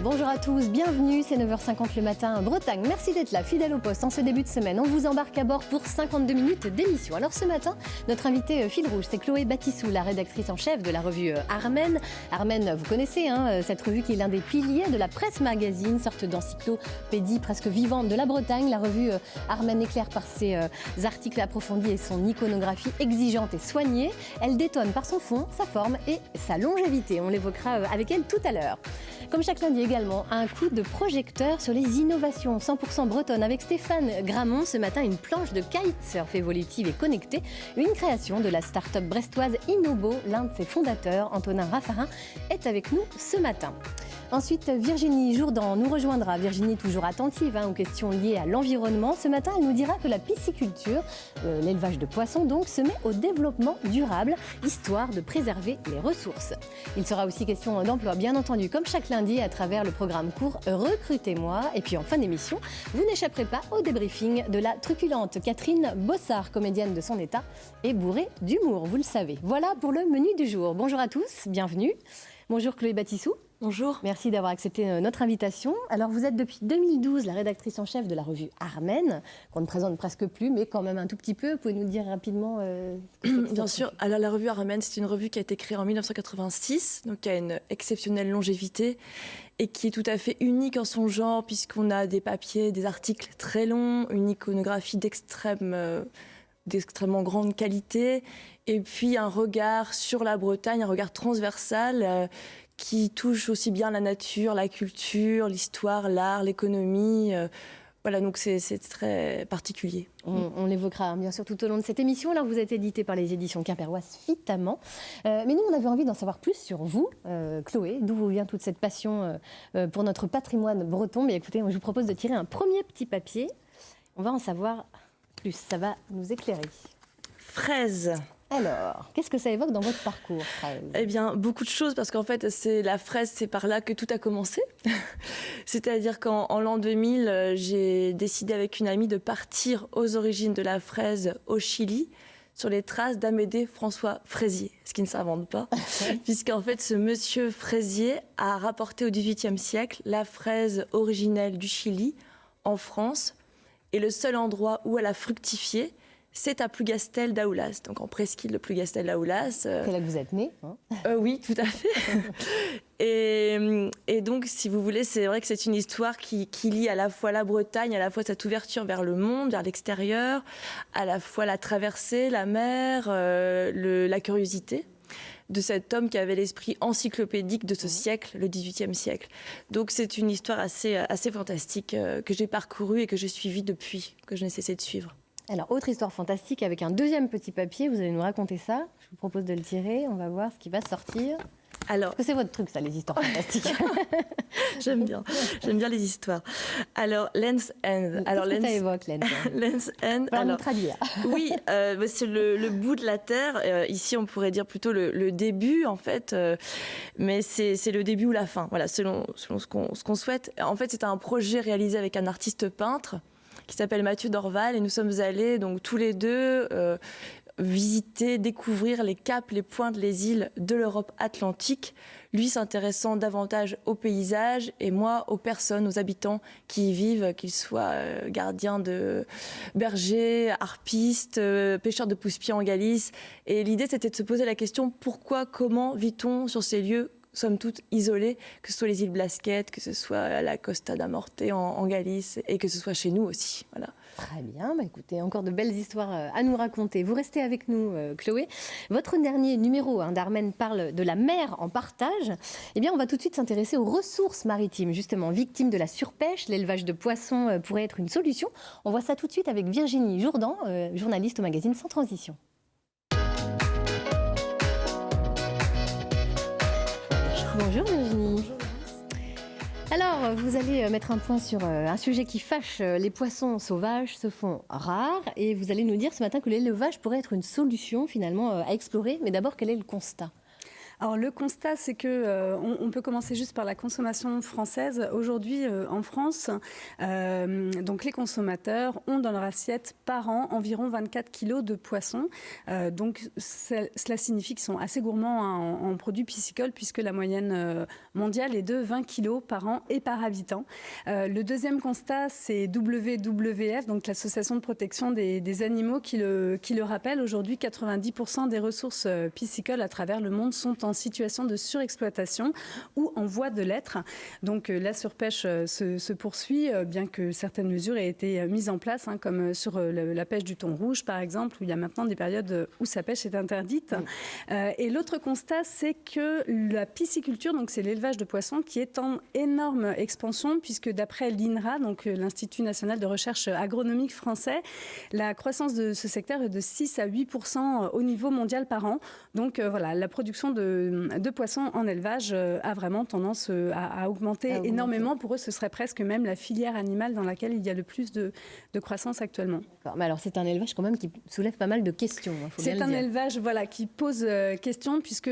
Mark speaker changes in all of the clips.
Speaker 1: Bonjour à tous, bienvenue, c'est 9h50 le matin, Bretagne. Merci d'être là, fidèle au poste. En ce début de semaine, on vous embarque à bord pour 52 minutes d'émission. Alors ce matin, notre invitée fil rouge, c'est Chloé Batissou, la rédactrice en chef de la revue Armen. Armen, vous connaissez cette revue qui est l'un des piliers de la presse magazine, sorte d'encyclopédie presque vivante de la Bretagne. La revue Armen éclaire par ses articles approfondis et son iconographie exigeante et soignée. Elle détonne par son fond, sa forme et sa longévité. On l'évoquera avec elle tout à l'heure. Comme chaque lundi également, un coup de projecteur sur les innovations 100% bretonnes avec Stéphane Gramont. Ce matin, une planche de kitesurf évolutive et connectée, une création de la start-up brestoise Innobo. L'un de ses fondateurs, Antonin Raffarin, est avec nous ce matin. Ensuite, Virginie Jourdan nous rejoindra. Virginie, toujours attentive aux questions liées à l'environnement. Ce matin, elle nous dira que la pisciculture, l'élevage de poissons donc, se met au développement durable, histoire de préserver les ressources. Il sera aussi question d'emploi, bien entendu, comme chaque lundi, à travers le programme court Recrutez-moi. Et puis en fin d'émission, vous n'échapperez pas au débriefing de la truculente Catherine Bossard, comédienne de son état et bourrée d'humour, vous le savez. Voilà pour le menu du jour. Bonjour à tous, bienvenue. Bonjour Chloé Batissou.
Speaker 2: Bonjour.
Speaker 1: Merci d'avoir accepté notre invitation. Alors vous êtes depuis 2012 la rédactrice en chef de la revue Armen, qu'on ne présente presque plus, mais quand même un tout petit peu. Vous pouvez nous dire rapidement ce que c'est?
Speaker 2: Bien sûr. Alors la revue Armen, c'est une revue qui a été créée en 1986, donc qui a une exceptionnelle longévité et qui est tout à fait unique en son genre, puisqu'on a des papiers, des articles très longs, une iconographie d'extrêmement grande qualité, et puis un regard sur la Bretagne, un regard transversal qui touche aussi bien la nature, la culture, l'histoire, l'art, l'économie. Voilà, donc c'est très particulier.
Speaker 1: On l'évoquera bien sûr tout au long de cette émission. Alors vous êtes édité par les éditions quimpéroises Fitament. Mais nous, on avait envie d'en savoir plus sur vous, Chloé. D'où vous vient toute cette passion pour notre patrimoine breton? Mais écoutez, je vous propose de tirer un premier petit papier. On va en savoir plus, ça va nous éclairer.
Speaker 2: Fraise.
Speaker 1: Alors, qu'est-ce que ça évoque dans votre parcours, fraise?
Speaker 2: Eh bien, beaucoup de choses, parce qu'en fait, la fraise, c'est par là que tout a commencé. C'est-à-dire qu'en l'an 2000, j'ai décidé avec une amie de partir aux origines de la fraise au Chili, sur les traces d'Amédée François Fraisier, ce qui ne s'invente pas, puisqu'en fait, ce monsieur Fraisier a rapporté au XVIIIe siècle la fraise originelle du Chili en France, et le seul endroit où elle a fructifié, c'est à Plougastel d'Aoulas, donc en presqu'île de Plougastel d'Aoulas.
Speaker 1: C'est là que vous êtes née,
Speaker 2: oui, tout à fait. et donc, si vous voulez, c'est vrai que c'est une histoire qui lie à la fois la Bretagne, à la fois cette ouverture vers le monde, vers l'extérieur, à la fois la traversée, la mer, la curiosité de cet homme qui avait l'esprit encyclopédique de ce siècle, le XVIIIe siècle. Donc c'est une histoire assez fantastique que j'ai parcourue et que j'ai suivie depuis, que je n'ai cessé de suivre.
Speaker 1: Alors, autre histoire fantastique avec un deuxième petit papier, vous allez nous raconter ça. Je vous propose de le tirer, on va voir ce qui va sortir.
Speaker 2: Alors,
Speaker 1: parce que c'est votre truc, ça, les histoires fantastiques.
Speaker 2: J'aime bien les histoires. Alors, Land's End.
Speaker 1: Alors, qu'est-ce que ça évoque, Land's End?
Speaker 2: Land's End.
Speaker 1: Alors, nous traduire.
Speaker 2: Oui, c'est le bout de la terre. Ici, on pourrait dire plutôt le début, en fait. Mais c'est le début ou la fin, voilà, selon ce qu'on souhaite. En fait, c'est un projet réalisé avec un artiste peintre qui s'appelle Mathieu Dorval, et nous sommes allés donc tous les deux visiter, découvrir les caps, les pointes, les îles de l'Europe atlantique, lui s'intéressant davantage aux paysages et moi aux personnes, aux habitants qui y vivent, qu'ils soient gardiens de bergers, harpistes, pêcheurs de pousse-pieds en Galice. Et l'idée, c'était de se poser la question, pourquoi, comment vit-on sur ces lieux somme toute isolés, que ce soit les îles Blasquettes, que ce soit la Costa da Morte en Galice, et que ce soit chez nous aussi. Voilà.
Speaker 1: Très bien, écoutez, encore de belles histoires à nous raconter. Vous restez avec nous, Chloé. Votre dernier numéro d'Armen parle de la mer en partage. Eh bien, on va tout de suite s'intéresser aux ressources maritimes, justement, victimes de la surpêche. L'élevage de poissons pourrait être une solution. On voit ça tout de suite avec Virginie Jourdan, journaliste au magazine Sans Transition. Bonjour Virginie.
Speaker 2: Bonjour.
Speaker 1: Alors, vous allez mettre un point sur un sujet qui fâche. Les poissons sauvages se font rares et vous allez nous dire ce matin que l'élevage pourrait être une solution finalement à explorer. Mais d'abord, quel est le constat ?
Speaker 3: Alors le constat, c'est que on peut commencer juste par la consommation française. Aujourd'hui, en France, donc les consommateurs ont dans leur assiette par an environ 24 kilos de poissons. Donc cela signifie qu'ils sont assez gourmands en produits piscicoles, puisque la moyenne mondiale est de 20 kilos par an et par habitant. Le deuxième constat, c'est WWF, donc l'association de protection des animaux, qui le rappelle. Aujourd'hui, 90% des ressources piscicoles à travers le monde sont en situation de surexploitation ou en voie de l'être. Donc la surpêche se poursuit, bien que certaines mesures aient été mises en place, comme sur la pêche du thon rouge, par exemple, où il y a maintenant des périodes où sa pêche est interdite. Oui. Et l'autre constat, c'est que la pisciculture, donc c'est l'élevage de poissons, qui est en énorme expansion, puisque d'après l'INRA, donc l'Institut national de recherche agronomique français, la croissance de ce secteur est de 6 à 8% au niveau mondial par an. Donc voilà, la production de poissons en élevage a vraiment tendance à augmenter énormément. Pour eux, ce serait presque même la filière animale dans laquelle il y a le plus de croissance actuellement.
Speaker 1: Mais alors c'est un élevage quand même qui soulève pas mal de questions.
Speaker 3: C'est un élevage qui pose question, puisque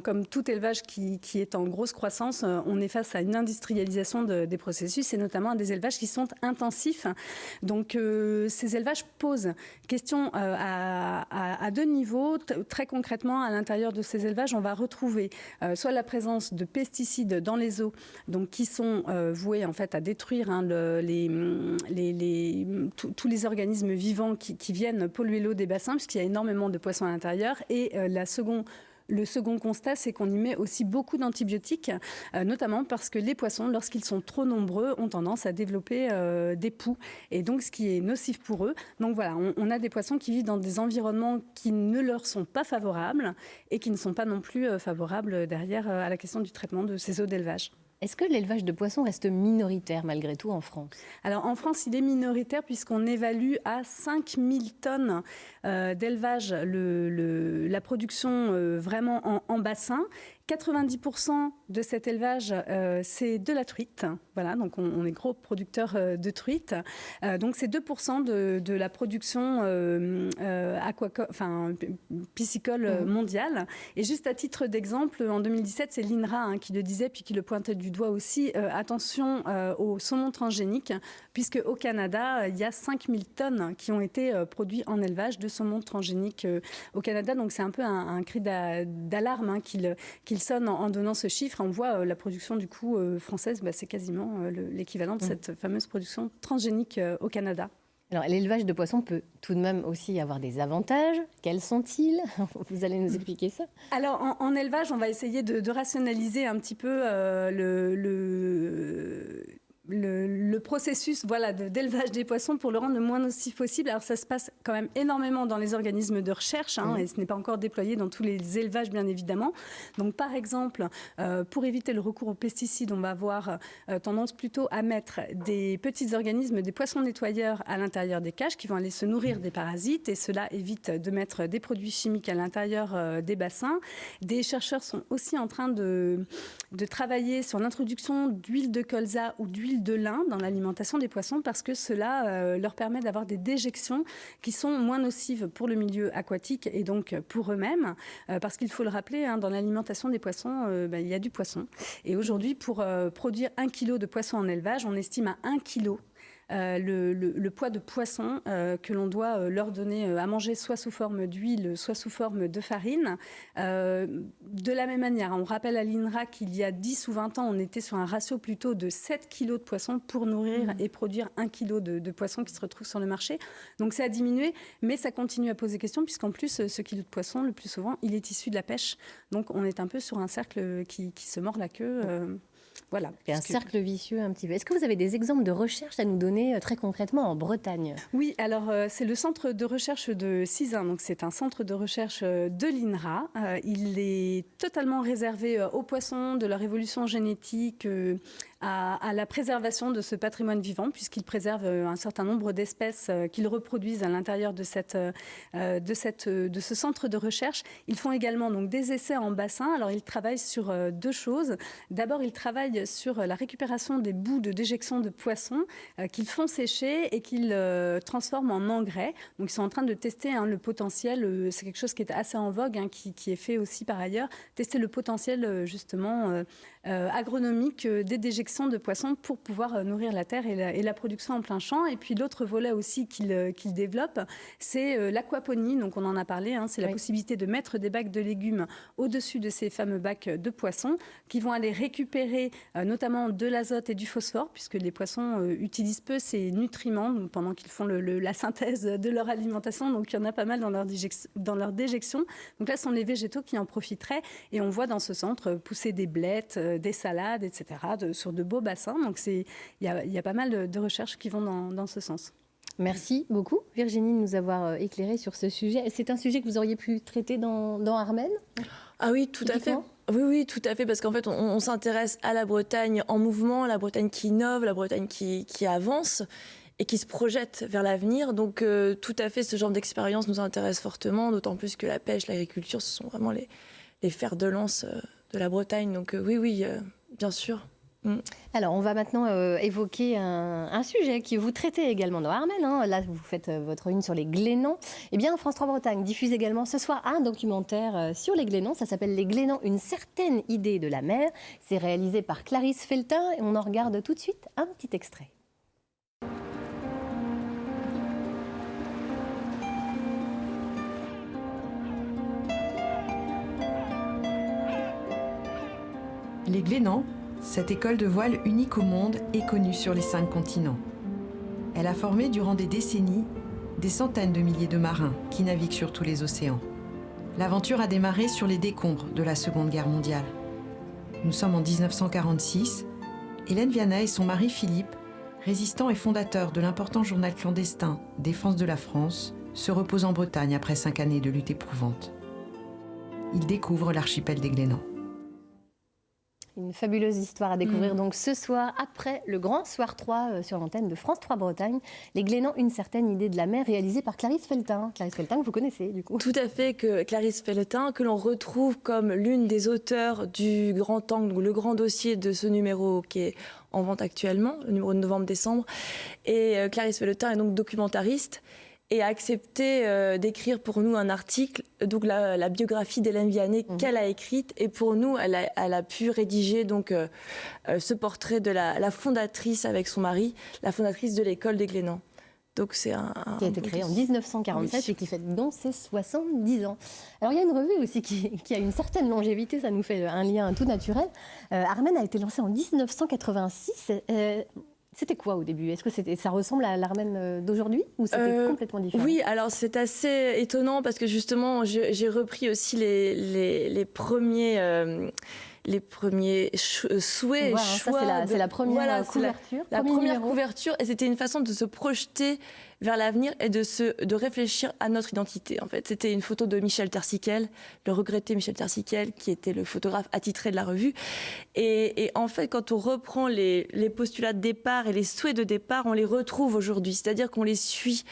Speaker 3: comme tout élevage qui est en grosse croissance, on est face à une industrialisation des processus, et notamment à des élevages qui sont intensifs. Donc ces élevages posent question à deux niveaux. Très concrètement, à l'intérieur de ces élevages, on va retrouver soit la présence de pesticides dans les eaux, donc qui sont voués en fait à détruire tous les organismes vivants qui viennent polluer l'eau des bassins, puisqu'il y a énormément de poissons à l'intérieur. Et le second constat, c'est qu'on y met aussi beaucoup d'antibiotiques, notamment parce que les poissons, lorsqu'ils sont trop nombreux, ont tendance à développer des poux, et donc ce qui est nocif pour eux. Donc voilà, on a des poissons qui vivent dans des environnements qui ne leur sont pas favorables, et qui ne sont pas non plus favorables derrière à la question du traitement de ces eaux d'élevage.
Speaker 1: Est-ce que l'élevage de poissons reste minoritaire malgré tout en France ?
Speaker 3: Alors en France, il est minoritaire, puisqu'on évalue à 5000 tonnes d'élevage la production vraiment en bassin. 90% de cet élevage, c'est de la truite. Voilà, donc on est gros producteur de truite. Donc c'est 2% de la production piscicole mondiale. Et juste à titre d'exemple, en 2017, c'est l'INRA qui le disait, puis qui le pointait du doigt aussi. Attention au saumon transgénique, puisque au Canada, il y a 5000 tonnes qui ont été produits en élevage de saumon transgénique au Canada. Donc c'est un peu un cri d'alarme qu'il sonne en donnant ce chiffre. On voit la production du coup française, c'est quasiment l'équivalent de cette fameuse production transgénique au Canada.
Speaker 1: Alors l'élevage de poissons peut tout de même aussi avoir des avantages. Quels sont-ils ? Vous allez nous expliquer ça ?
Speaker 3: Alors en élevage, on va essayer de rationaliser un petit peu le processus d'élevage des poissons pour le rendre le moins nocif possible. Alors ça se passe quand même énormément dans les organismes de recherche, et ce n'est pas encore déployé dans tous les élevages, bien évidemment. Donc par exemple, pour éviter le recours aux pesticides, on va avoir tendance plutôt à mettre des petits organismes, des poissons nettoyeurs à l'intérieur des cages qui vont aller se nourrir des parasites, et cela évite de mettre des produits chimiques à l'intérieur des bassins. Des chercheurs sont aussi en train de travailler sur l'introduction d'huile de colza ou d'huile de lin dans l'alimentation des poissons, parce que cela leur permet d'avoir des déjections qui sont moins nocives pour le milieu aquatique et donc pour eux-mêmes, parce qu'il faut le rappeler, dans l'alimentation des poissons, il y a du poisson. Et aujourd'hui, pour produire 1 kg de poisson en élevage, on estime à 1 kg le poids de poisson que l'on doit leur donner à manger, soit sous forme d'huile, soit sous forme de farine. De la même manière, on rappelle à l'INRA qu'il y a 10 ou 20 ans, on était sur un ratio plutôt de 7 kg de poisson pour nourrir et produire 1 kg de poisson qui se retrouve sur le marché. Donc ça a diminué, mais ça continue à poser question, puisqu'en plus, ce kilo de poisson, le plus souvent, il est issu de la pêche. Donc on est un peu sur un cercle qui se mord la queue. Voilà.
Speaker 1: C'est un cercle vicieux un petit peu. Est-ce que vous avez des exemples de recherches à nous donner très concrètement en Bretagne ?
Speaker 3: Oui, alors c'est le centre de recherche de Sizun. Donc c'est un centre de recherche de l'INRA. Il est totalement réservé aux poissons, de leur évolution génétique, à la préservation de ce patrimoine vivant, puisqu'ils préservent un certain nombre d'espèces qu'ils reproduisent à l'intérieur de ce centre de recherche. Ils font également donc, des essais en bassin. Alors, ils travaillent sur deux choses. D'abord, ils travaillent sur la récupération des boues de déjection de poissons qu'ils font sécher et qu'ils transforment en engrais. Donc, ils sont en train de tester le potentiel. C'est quelque chose qui est assez en vogue, qui est fait aussi par ailleurs. Tester le potentiel, justement, agronomique des déjections de poissons pour pouvoir nourrir la terre et la production en plein champ. Et puis l'autre volet aussi qu'il développe, c'est l'aquaponie. Donc on en a parlé, c'est la possibilité de mettre des bacs de légumes au-dessus de ces fameux bacs de poissons qui vont aller récupérer notamment de l'azote et du phosphore, puisque les poissons utilisent peu ces nutriments pendant qu'ils font la synthèse de leur alimentation. Donc il y en a pas mal dans leur déjection. Donc là, ce sont les végétaux qui en profiteraient. Et on voit dans ce centre pousser des blettes, des salades, etc., sur de beaux bassins. Donc il y a pas mal de recherches qui vont dans ce sens.
Speaker 1: Merci beaucoup, Virginie, de nous avoir éclairé sur ce sujet. C'est un sujet que vous auriez pu traiter dans Armen ?
Speaker 2: Ah oui, tout à fait. Oui, tout à fait, parce qu'en fait, on s'intéresse à la Bretagne en mouvement, la Bretagne qui innove, la Bretagne qui avance et qui se projette vers l'avenir. Donc, tout à fait, ce genre d'expérience nous intéresse fortement, d'autant plus que la pêche, l'agriculture, ce sont vraiment les fers de lance de la Bretagne. Donc, oui, bien sûr.
Speaker 1: Alors, on va maintenant évoquer un sujet que vous traitez également dans Armen. Là, vous faites votre une sur les Glénans. Eh bien, France 3 Bretagne diffuse également ce soir un documentaire sur les Glénans. Ça s'appelle Les Glénans, une certaine idée de la mer. C'est réalisé par Clarisse Feltin et on en regarde tout de suite un petit extrait.
Speaker 4: Les Glénans, cette école de voile unique au monde est connue sur les 5 continents. Elle a formé durant des décennies des centaines de milliers de marins qui naviguent sur tous les océans. L'aventure a démarré sur les décombres de la Seconde Guerre mondiale. Nous sommes en 1946. Hélène Viana et son mari Philippe, résistant et fondateur de l'important journal clandestin Défense de la France, se reposent en Bretagne après 5 années de lutte éprouvante. Ils découvrent l'archipel des Glénans.
Speaker 1: Une fabuleuse histoire à découvrir donc ce soir, après le grand soir 3 sur l'antenne de France 3 Bretagne. Les Glénans, une certaine idée de la mer, réalisée par Clarisse Feltin. Clarisse Feltin, que vous connaissez du coup.
Speaker 2: Tout à fait, que Clarisse Feltin, que l'on retrouve comme l'une des auteurs du Grand Angle, le grand dossier de ce numéro qui est en vente actuellement, le numéro de novembre-décembre. Et Clarisse Feltin est donc documentariste et a accepté d'écrire pour nous un article, donc la biographie d'Hélène Vianney qu'elle a écrite. Et pour nous, elle a pu rédiger donc, ce portrait de la fondatrice avec son mari, la fondatrice de l'école des Glénans. Donc c'est
Speaker 1: qui a été créé en 1947 et qui fête donc ses 70 ans. Alors il y a une revue aussi qui a une certaine longévité, ça nous fait un lien tout naturel. Armen a été lancé en 1986. C'était quoi au début ? Est-ce que ça ressemble à l'Armen d'aujourd'hui ou c'était complètement différent ?
Speaker 2: Oui, alors c'est assez étonnant parce que justement j'ai repris aussi les premiers souhaits,
Speaker 1: voilà,
Speaker 2: choix.
Speaker 1: C'est la première couverture.
Speaker 2: La première couverture, et c'était une façon de se projeter vers l'avenir et de réfléchir à notre identité. En fait, c'était une photo de Michel Tersiquel, le regretté Michel Tersiquel, qui était le photographe attitré de la revue. Et en fait, quand on reprend les postulats de départ et les souhaits de départ, on les retrouve aujourd'hui. C'est-à-dire qu'on les suit.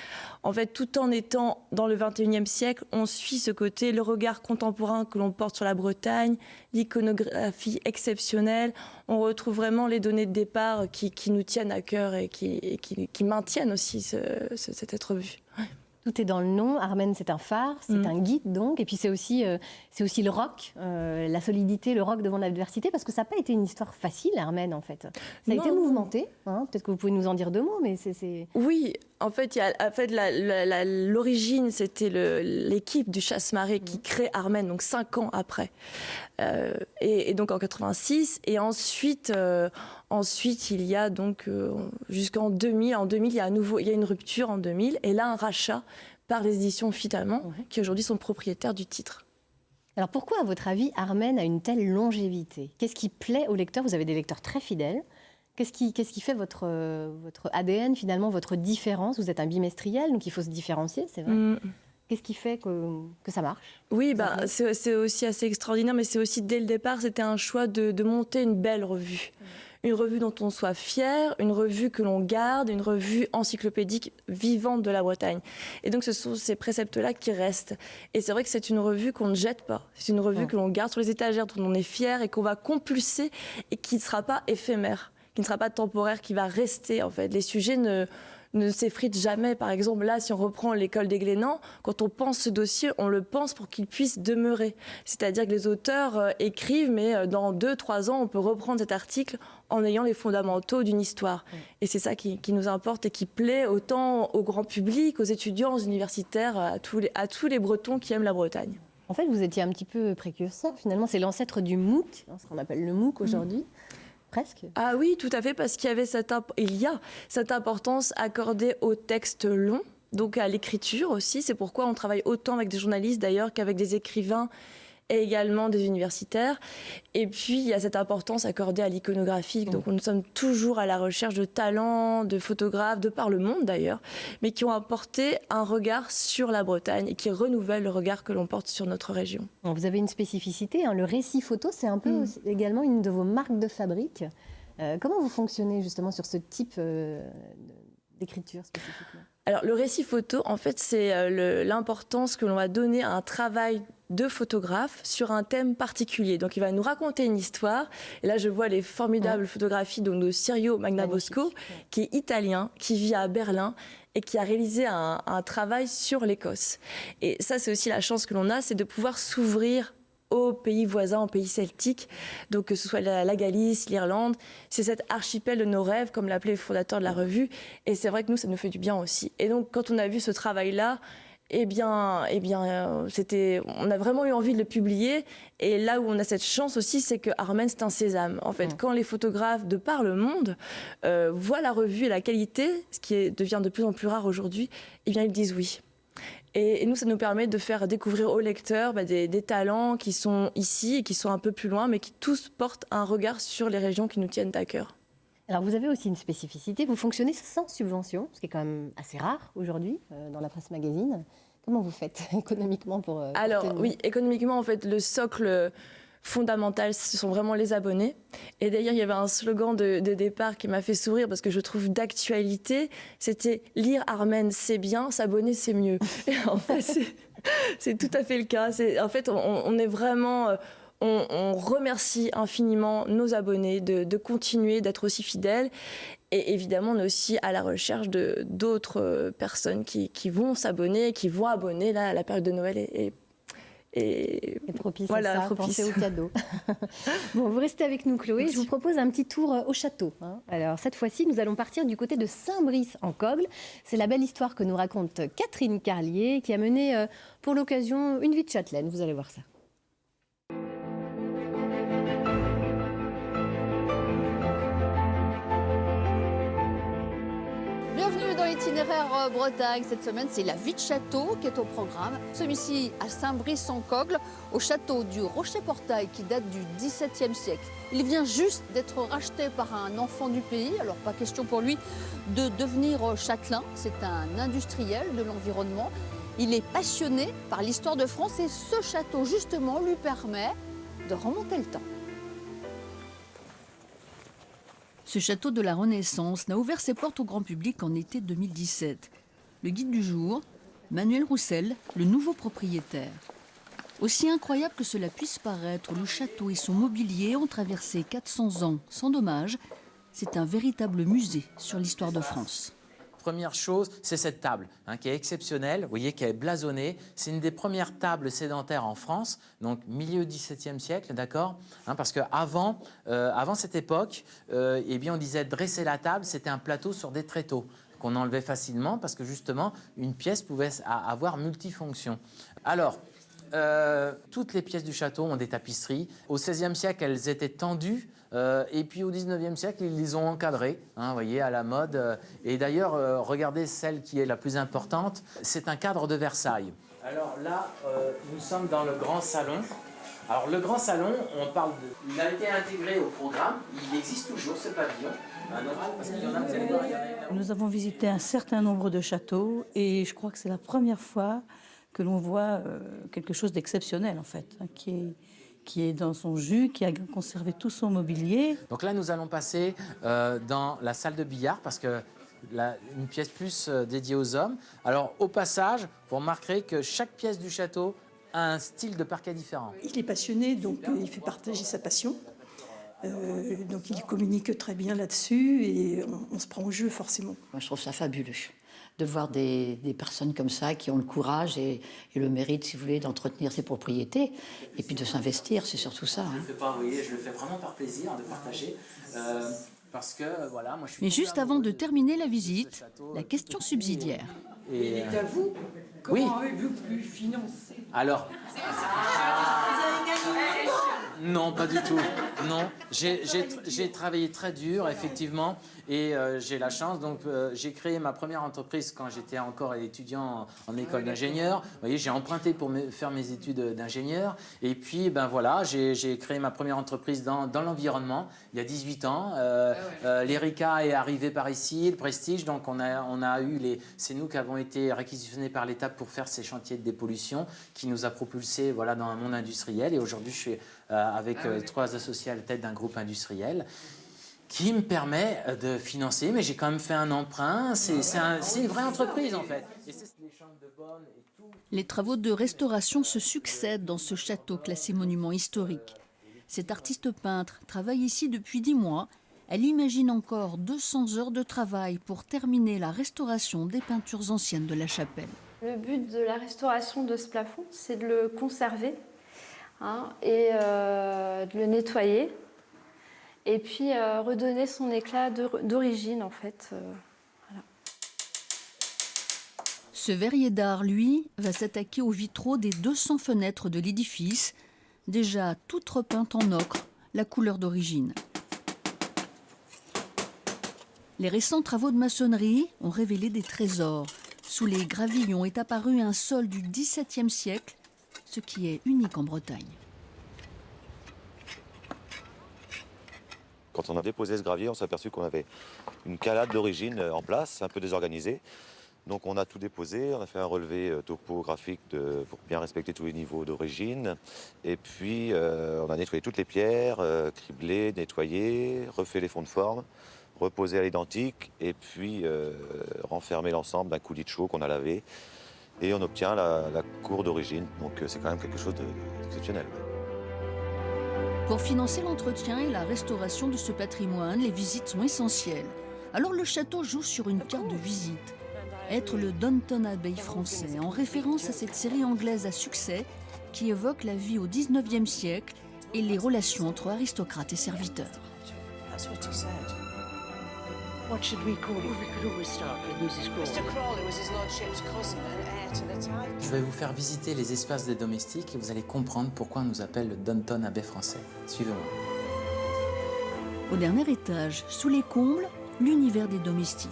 Speaker 2: En fait, tout en étant dans le 21e siècle, on suit ce côté, le regard contemporain que l'on porte sur la Bretagne, l'iconographie exceptionnelle. On retrouve vraiment les données de départ qui nous tiennent à cœur et qui maintiennent aussi cet être vu. Ouais.
Speaker 1: Tout est dans le nom. Armen, c'est un phare, c'est un guide donc. Et puis c'est aussi le roc, la solidité, le roc devant l'adversité, parce que ça n'a pas été une histoire facile, Armen, en fait. Ça a été mouvementé. Peut-être que vous pouvez nous en dire 2 mots, mais c'est...
Speaker 2: Oui, en fait, l'origine, c'était l'équipe du Chasse-Marée qui crée Armen, donc 5 ans après. Et donc en 86. Et ensuite, il y a donc jusqu'en 2000. En 2000, il y a une rupture en 2000. Et là, un rachat par les éditions Fitalement, qui aujourd'hui sont propriétaires du titre.
Speaker 1: Alors pourquoi, à votre avis, Armen a une telle longévité ? Qu'est-ce qui plaît aux lecteurs ? Vous avez des lecteurs très fidèles. Qu'est-ce qui fait votre ADN, finalement, votre différence ? Vous êtes un bimestriel, donc il faut se différencier, c'est vrai. Qu'est-ce qui fait que ça marche ?
Speaker 2: Oui, c'est aussi assez extraordinaire, mais c'est aussi, dès le départ, c'était un choix de monter une belle revue. une revue dont on soit fier, une revue que l'on garde, une revue encyclopédique vivante de la Bretagne. Et donc ce sont ces préceptes-là qui restent. Et c'est vrai que c'est une revue qu'on ne jette pas. C'est une revue que l'on garde sur les étagères, dont on est fier et qu'on va compulser et qui ne sera pas éphémère, qui ne sera pas temporaire, qui va rester en fait. Les sujets ne s'effritent jamais. Par exemple, là, si on reprend l'école des Glénans, quand on pense ce dossier, on le pense pour qu'il puisse demeurer. C'est-à-dire que les auteurs écrivent, mais dans 2-3 ans, on peut reprendre cet article en ayant les fondamentaux d'une histoire. Et c'est ça qui nous importe et qui plaît autant au grand public, aux étudiants, aux universitaires, à tous les Bretons qui aiment la Bretagne.
Speaker 1: En fait, vous étiez un petit peu précurseur, finalement. C'est l'ancêtre du MOOC, ce qu'on appelle le MOOC aujourd'hui. Presque.
Speaker 2: Ah oui, tout à fait, parce qu'il y avait il y a cette importance accordée au texte long, donc à l'écriture aussi. C'est pourquoi on travaille autant avec des journalistes d'ailleurs qu'avec des écrivains et également des universitaires. Et puis, il y a cette importance accordée à l'iconographie. Donc, nous sommes toujours à la recherche de talents, de photographes, de par le monde d'ailleurs, mais qui ont apporté un regard sur la Bretagne et qui renouvellent le regard que l'on porte sur notre région.
Speaker 1: Vous avez une spécificité, le récit photo, c'est un peu également une de vos marques de fabrique. Comment vous fonctionnez justement sur ce type d'écriture spécifiquement ?
Speaker 2: Alors, le récit photo, en fait, c'est l'importance que l'on va donner à un travail de photographe sur un thème particulier. Donc, il va nous raconter une histoire. Et là, je vois les formidables photographies de Sirio Magnabosco, qui est italien, qui vit à Berlin et qui a réalisé un travail sur l'Écosse. Et ça, c'est aussi la chance que l'on a, c'est de pouvoir s'ouvrir aux pays voisins, aux pays celtiques, donc que ce soit la Galice, l'Irlande. C'est cet archipel de nos rêves, comme l'appelait le fondateur de la revue. Et c'est vrai que nous, ça nous fait du bien aussi. Et donc, quand on a vu ce travail-là, on a vraiment eu envie de le publier. Et là où on a cette chance aussi, c'est que Armen, c'est un sésame. En fait, quand les photographes de par le monde voient la revue et la qualité, ce qui devient de plus en plus rare aujourd'hui, eh bien, ils disent oui. Et nous, ça nous permet de faire découvrir aux lecteurs des talents qui sont ici et qui sont un peu plus loin, mais qui tous portent un regard sur les régions qui nous tiennent à cœur.
Speaker 1: Alors, vous avez aussi une spécificité, vous fonctionnez sans subvention, ce qui est quand même assez rare aujourd'hui dans la presse magazine. Comment vous faites économiquement pour
Speaker 2: Alors,
Speaker 1: tenir ?
Speaker 2: oui, économiquement, en fait, le socle fondamental, ce sont vraiment les abonnés. Et d'ailleurs, il y avait un slogan de départ qui m'a fait sourire parce que je trouve d'actualité. C'était « Lire Armen, c'est bien, s'abonner, c'est mieux ». Et en fait, c'est tout à fait le cas. En fait, on est vraiment... On remercie infiniment nos abonnés de continuer d'être aussi fidèles. Et évidemment, on est aussi à la recherche d'autres personnes qui vont s'abonner, qui vont abonner. Là, la période de Noël est
Speaker 1: propice
Speaker 2: voilà,
Speaker 1: à ça,
Speaker 2: propice.
Speaker 1: pensez aux cadeaux. Bon, vous restez avec nous, Chloé. Je vous propose un petit tour au château. Alors, cette fois-ci, nous allons partir du côté de Saint-Brice-en-Cogle. C'est la belle histoire que nous raconte Catherine Carlier, qui a mené, pour l'occasion, une vie de châtelaine. Vous allez voir ça.
Speaker 5: Bienvenue dans l'itinéraire Bretagne. Cette semaine, c'est la vie de château qui est au programme. Celui-ci à Saint-Brice-en-Cogle, au château du Rocher-Portail qui date du XVIIe siècle. Il vient juste d'être racheté par un enfant du pays, alors pas question pour lui de devenir châtelain. C'est un industriel de l'environnement. Il est passionné par l'histoire de France et ce château, justement, lui permet de remonter le temps. Ce château de la Renaissance n'a ouvert ses portes au grand public qu'en été 2017. Le guide du jour, Manuel Roussel, le nouveau propriétaire. Aussi incroyable que cela puisse paraître, le château et son mobilier ont traversé 400 ans sans dommage. C'est un véritable musée sur l'histoire de France.
Speaker 6: Première chose, c'est cette table qui est exceptionnelle, vous voyez, qui est blasonnée. C'est une des premières tables sédentaires en France, donc milieu XVIIe siècle, d'accord, parce qu'avant cette époque, on disait dresser la table, c'était un plateau sur des tréteaux qu'on enlevait facilement parce que justement, une pièce pouvait avoir multifonction. Alors, toutes les pièces du château ont des tapisseries. Au XVIe siècle, elles étaient tendues. Et puis au XIXe siècle, ils les ont encadrées, vous voyez, à la mode. Et d'ailleurs, regardez celle qui est la plus importante, c'est un cadre de Versailles. Alors là, nous sommes dans le grand salon. Alors le grand salon, on parle de... Il a été intégré au programme, il existe toujours ce pavillon. Parce qu'il y en a, vous allez voir, il y en a...
Speaker 7: Nous avons visité un certain nombre de châteaux et je crois que c'est la première fois que l'on voit quelque chose d'exceptionnel en fait, qui qui est dans son jus, qui a conservé tout son mobilier.
Speaker 6: Donc là, nous allons passer dans la salle de billard parce que une pièce plus dédiée aux hommes. Alors, au passage, vous remarquerez que chaque pièce du château a un style de parquet différent.
Speaker 7: Il est passionné, donc il fait partager sa passion. Donc il communique très bien là-dessus et on se prend au jeu forcément.
Speaker 8: Moi, je trouve ça fabuleux de voir des personnes comme ça qui ont le courage et le mérite, si vous voulez, d'entretenir ses propriétés et puis de s'investir, c'est surtout ça.
Speaker 6: Je le fais pas, vous voyez, je le fais vraiment par plaisir de partager. Parce que, voilà, moi, je suis
Speaker 9: Mais juste avant de terminer la visite, la question subsidiaire.
Speaker 6: Il est
Speaker 10: à vous. Comment avez-vous pu financer?
Speaker 6: Alors, non, pas du tout. Non, j'ai travaillé très dur, effectivement, et j'ai la chance. Donc, j'ai créé ma première entreprise quand j'étais encore étudiant en école d'ingénieur. Vous voyez, j'ai emprunté pour faire mes études d'ingénieur. Et puis, ben voilà, j'ai créé ma première entreprise dans l'environnement il y a 18 ans. L'Erika est arrivé par ici, le Prestige. Donc, on a eu c'est nous qui avons été réquisitionnés par l'État pour faire ces chantiers de dépollution qui nous a propulsés, voilà, dans un monde industriel. Et aujourd'hui, je suis avec 3 associés à la tête d'un groupe industriel qui me permet de financer, mais j'ai quand même fait un emprunt. C'est une vraie entreprise, en fait. Et les chambres de bonne et tout.
Speaker 9: Les travaux de restauration se succèdent dans ce château classé monument historique. Cette artiste peintre travaille ici depuis 10 mois. Elle imagine encore 200 heures de travail pour terminer la restauration des peintures anciennes de la chapelle.
Speaker 11: Le but de la restauration de ce plafond, c'est de le conserver et de le nettoyer. Et puis redonner son éclat d'origine, en fait. Voilà.
Speaker 9: Ce verrier d'art, lui, va s'attaquer aux vitraux des 200 fenêtres de l'édifice, déjà toutes repeintes en ocre, la couleur d'origine. Les récents travaux de maçonnerie ont révélé des trésors. Sous les gravillons est apparu un sol du XVIIe siècle, ce qui est unique en Bretagne.
Speaker 12: Quand on a déposé ce gravier, on s'est aperçu qu'on avait une calade d'origine en place, un peu désorganisée. Donc on a tout déposé, on a fait un relevé topographique pour bien respecter tous les niveaux d'origine. Et puis on a nettoyé toutes les pierres, criblé, nettoyé, refait les fonds de forme, reposé à l'identique et puis renfermé l'ensemble d'un coulis de chaux qu'on a lavé. Et on obtient la cour d'origine. Donc c'est quand même quelque chose d'exceptionnel.
Speaker 9: Pour financer l'entretien et la restauration de ce patrimoine, les visites sont essentielles. Alors le château joue sur une carte de visite. Être le Downton Abbey français, en référence à cette série anglaise à succès qui évoque la vie au XIXe siècle et les relations entre aristocrates et serviteurs.
Speaker 10: What should we call it? We could always start with Mrs. Crawley. Mr. Crawley was his lordship's cousin and heir to the title.
Speaker 6: Je vais vous faire visiter les espaces des domestiques et vous allez comprendre pourquoi on nous appelle le Downton Abbey français. Suivez-moi.
Speaker 9: Au dernier étage, sous les combles, l'univers des domestiques.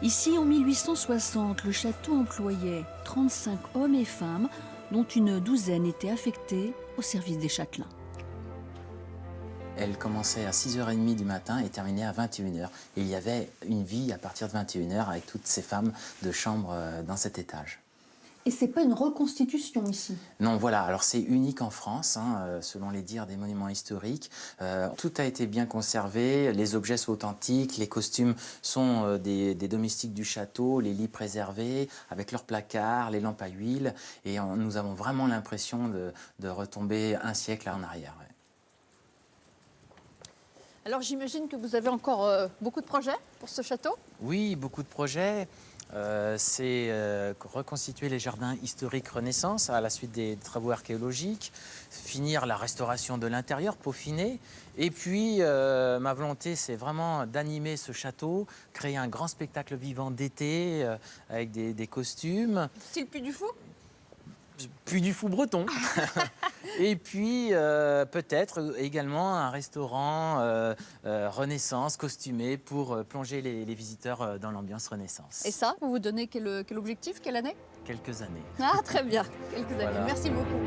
Speaker 9: Ici, en 1860, le château employait 35 hommes et femmes, dont une douzaine étaient affectés au service des châtelains.
Speaker 6: Elle commençait à 6h30 du matin et terminait à 21h. Et il y avait une vie à partir de 21h avec toutes ces femmes de chambre dans cet étage.
Speaker 1: Et c'est pas une reconstitution ici?
Speaker 6: Non, voilà. Alors c'est unique en France, selon les dires des monuments historiques. Tout a été bien conservé, les objets sont authentiques, les costumes sont des domestiques du château, les lits préservés, avec leurs placards, les lampes à huile. Et nous avons vraiment l'impression de retomber un siècle en arrière. Ouais.
Speaker 5: Alors j'imagine que vous avez encore beaucoup de projets pour ce château?
Speaker 6: Oui, beaucoup de projets. C'est reconstituer les jardins historiques Renaissance à la suite des travaux archéologiques, finir la restauration de l'intérieur, peaufiner. Et puis, ma volonté, c'est vraiment d'animer ce château, créer un grand spectacle vivant d'été avec des costumes.
Speaker 5: Style Puy du Fou?
Speaker 6: Puy du Fou breton. Et puis, peut-être également un restaurant Renaissance costumé pour plonger les visiteurs dans l'ambiance Renaissance.
Speaker 5: Et ça, vous vous donnez quel objectif, quelle année?
Speaker 6: Quelques années.
Speaker 5: Ah, très bien, quelques années.
Speaker 6: Voilà.
Speaker 5: Merci beaucoup.